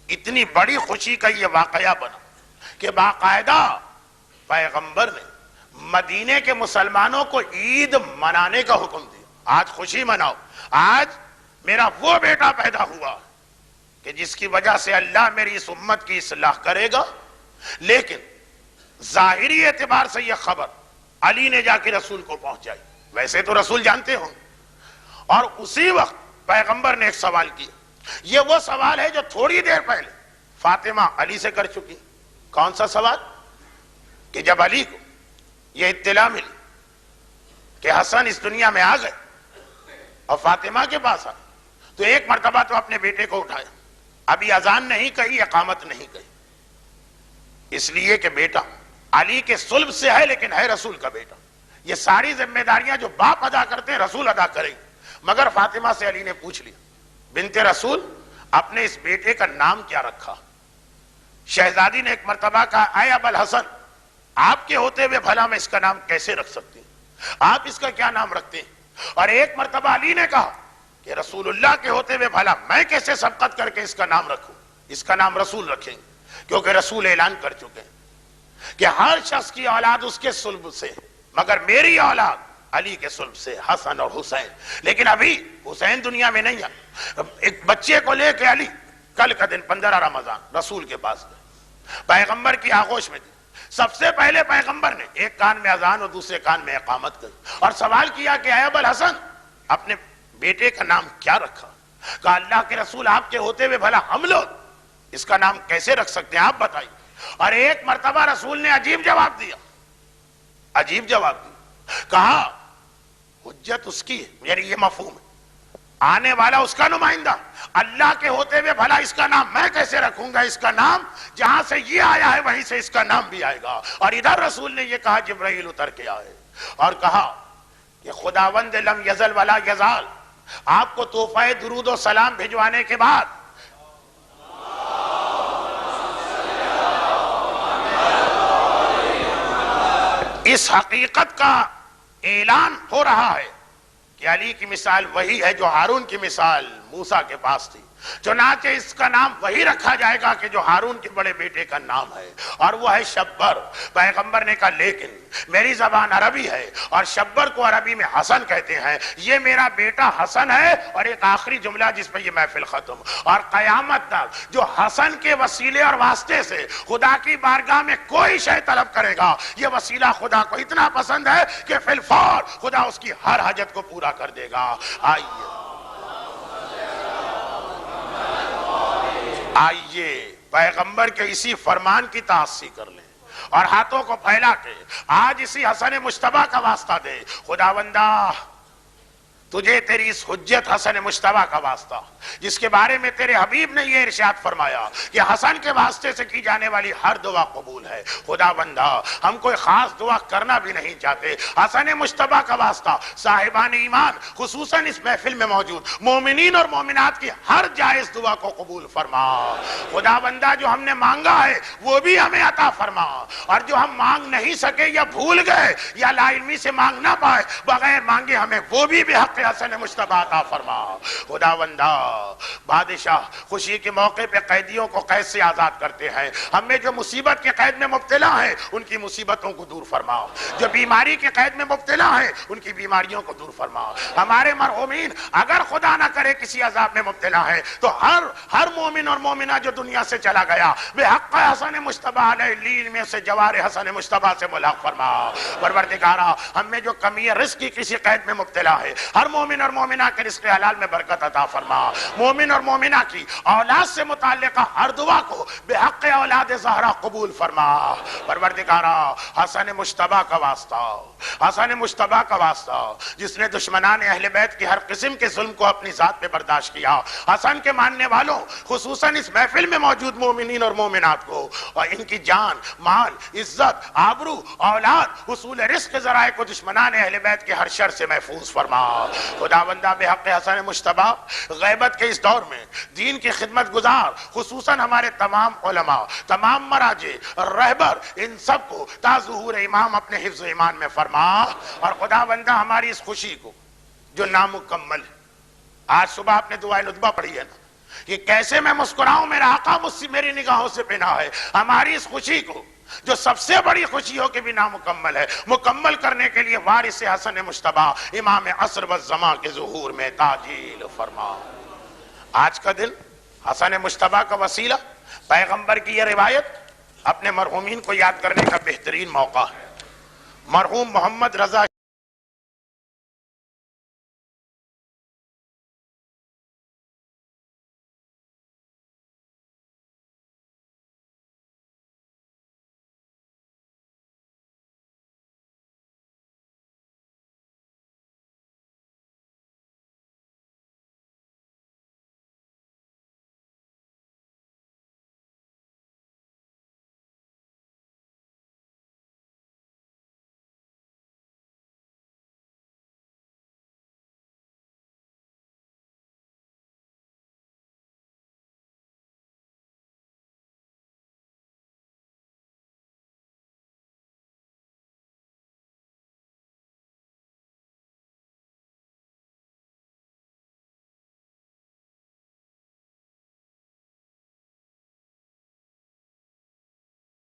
اتنی بڑی خوشی کا یہ واقعہ بنا کہ باقاعدہ پیغمبر نے مدینے کے مسلمانوں کو عید منانے کا حکم دیا. آج خوشی مناؤ، آج میرا وہ بیٹا پیدا ہوا کہ جس کی وجہ سے اللہ میری اس امت کی اصلاح کرے گا. لیکن ظاہری اعتبار سے یہ خبر علی نے جا کے رسول کو پہنچائی. ویسے تو رسول جانتے ہوں. اور اسی وقت پیغمبر نے ایک سوال کیا. یہ وہ سوال ہے جو تھوڑی دیر پہلے فاطمہ علی سے کر چکی. کون سا سوال؟ کہ جب علی کو یہ اطلاع ملی کہ حسن اس دنیا میں آ گئے اور فاطمہ کے پاس آئے تو ایک مرتبہ تو اپنے بیٹے کو اٹھایا. ابھی اذان نہیں کہی، اقامت نہیں کہی، اس لیے کہ بیٹا علی کے صلب سے ہے لیکن ہے رسول کا بیٹا. یہ ساری ذمہ داریاں جو باپ ادا کرتے ہیں رسول ادا کریں گے. مگر فاطمہ سے علی نے پوچھ لیا، بنت رسول اپنے اس بیٹے کا نام کیا رکھا؟ شہزادی نے ایک مرتبہ کہا، اے ابو الحسن آپ کے ہوتے ہوئے بھلا میں اس کا نام کیسے رکھ سکتی ہوں، آپ اس کا کیا نام رکھتے ہیں؟ اور ایک مرتبہ علی نے کہا کہ رسول اللہ کے ہوتے ہوئے بھلا میں کیسے سبقت کر کے اس کا نام رکھوں، اس کا نام رسول رکھیں گے، کیونکہ رسول اعلان کر چکے ہیں کہ ہر شخص کی اولاد اس کے صلب سے، مگر میری اولاد علی کے صلب سے، حسن اور حسین. لیکن ابھی حسین دنیا میں نہیں ہے. ایک بچے کو لے کے علی کل کا دن 15 رمضان رسول کے پاس گئے، پیغمبر کی آغوش میں دی. سب سے پہلے پیغمبر نے ایک کان میں اذان اور دوسرے کان میں اقامت کی اور سوال کیا کہ اے ابو الحسن اپنے بیٹے کا نام کیا رکھا؟ کہا اللہ کے رسول آپ کے ہوتے ہوئے بھلا ہم لوگ اس کا نام کیسے رکھ سکتے ہیں، آپ بتائیے. اور ایک مرتبہ رسول نے عجیب جواب دیا، عجیب جواب دیا. کہا حجت اس کی ہے، یعنی یہ مفہوم ہے آنے والا اس کا نمائندہ، اللہ کے ہوتے ہوئے بھلا اس کا نام میں کیسے رکھوں گا؟ اس کا نام جہاں سے یہ آیا ہے وہیں سے اس کا نام بھی آئے گا. اور ادھر رسول نے یہ کہا، جبرائیل اتر کے آئے اور کہا کہ خداوند لم یزل ولا یزال آپ کو تحفہ درود و سلام بھجوانے کے بعد اس حقیقت کا اعلان ہو رہا ہے کہ علی کی مثال وہی ہے جو ہارون کی مثال موسیٰ کے پاس تھی. چنانچہ اس کا نام وہی رکھا جائے گا کہ جو ہارون کے بڑے بیٹے کا نام ہے، اور وہ ہے شبر. پیغمبر نے کہا لیکن میری زبان عربی ہے اور شبر کو عربی میں حسن کہتے ہیں، یہ میرا بیٹا حسن ہے. اور ایک آخری جملہ جس پہ یہ محفل ختم، اور قیامت تک جو حسن کے وسیلے اور واسطے سے خدا کی بارگاہ میں کوئی شے طلب کرے گا، یہ وسیلہ خدا کو اتنا پسند ہے کہ فی الفور خدا اس کی ہر حاجت کو پورا کر دے گا. آئیے پیغمبر کے اسی فرمان کی تعصی کر لیں اور ہاتھوں کو پھیلا کے آج اسی حسن مجتبیٰ کا واسطہ دے. خداوندہ تجھے تیری اس حجت حسن مجتبیٰ کا واسطہ، جس کے بارے میں تیرے حبیب نے یہ ارشاد فرمایا کہ حسن کے واسطے سے کی جانے والی ہر دعا قبول ہے۔ خدا بندہ ہم کوئی خاص دعا کرنا بھی نہیں چاہتے، حسن مجتبیٰ کا واسطہ صاحبان ایمان خصوصاً اس محفل میں موجود مومنین اور مومنات کی ہر جائز دعا کو قبول فرما۔ خدا بندہ جو ہم نے مانگا ہے وہ بھی ہمیں عطا فرما، اور جو ہم مانگ نہیں سکے یا بھول گئے یا لا علمی سے مانگ نہ پائے بغیر مانگے ہمیں وہ بھی بحق حسن مجتبیٰ عطا فرما۔ خدا بندہ بادشاہ خوشی کے موقع پہ قیدیوں کو قید سے آزاد کرتے ہیں، ہم میں جو مصیبت کے قید میں مبتلا ہیں ان کی مصیبتوں کو دور فرما، جو بیماری کے قید میں مبتلا ہیں ان کی بیماریوں کو دور فرما۔ ہمارے مرحومین اگر خدا نہ کرے کسی عذاب میں مبتلا ہے تو ہر مومن اور مومنہ جو دنیا سے چلا گیا بحق حسن مجتبیٰ علیہ لین میں سے جوار حسن مجتبیٰ سے ملاق فرما۔ پروردگارا ہم میں جو کمی رزق کی کسی قید میں مبتلا ہے ہر مومن اور مومنہ کے رزق حلال میں برکت عطا فرما۔ مومن اور مومنہ کی اولاد سے متعلقہ ہر دعا کو بحق اولاد زہرا قبول فرما۔ پروردگارا حسن مجتبیٰ کا واسطہ، حسن مجتبیٰ کا واسطہ جس نے دشمنان اہل بیت کی ہر قسم کے ظلم کو اپنی ذات پہ برداشت کیا، حسن کے ماننے والوں خصوصاً اس محفل میں موجود مومنین اور مومنات کو اور ان کی جان، مال، عزت، آبرو، اولاد، حصول رزق کے ذرائع کو دشمنان اہل بیت کے ہر شر سے محفوظ فرما۔ خدا بندہ بحق حسن مجتبیٰ غیبت کے اس دور میں دین کی خدمت گزار خصوصاً ہمارے تمام علماء، تمام مراجع، رہبر، ان سب کو تا ظہور امام اپنے حفظ ایمان میں فرما۔ اور خدا بندہ ہماری اس خوشی کو جو نامکمل ہے، آج صبح آپ نے دعائے ندبہ پڑھی ہے نا کہ کیسے میں مسکراؤں میرا آقا مجھ سے میری نگاہوں سے پناہ ہے، ہماری اس خوشی کو جو سب سے بڑی خوشی ہو کے بھی نامکمل ہے مکمل کرنے کے لیے وارث حسن مجتبیٰ امام عصر والزمان کے ظہور میں تعجیل فرما۔ آج کا دن حسن مجتبیٰ کا وسیلہ پیغمبر کی یہ روایت اپنے مرحومین کو یاد کرنے کا بہترین موقع ہے۔ مرحوم محمد رضا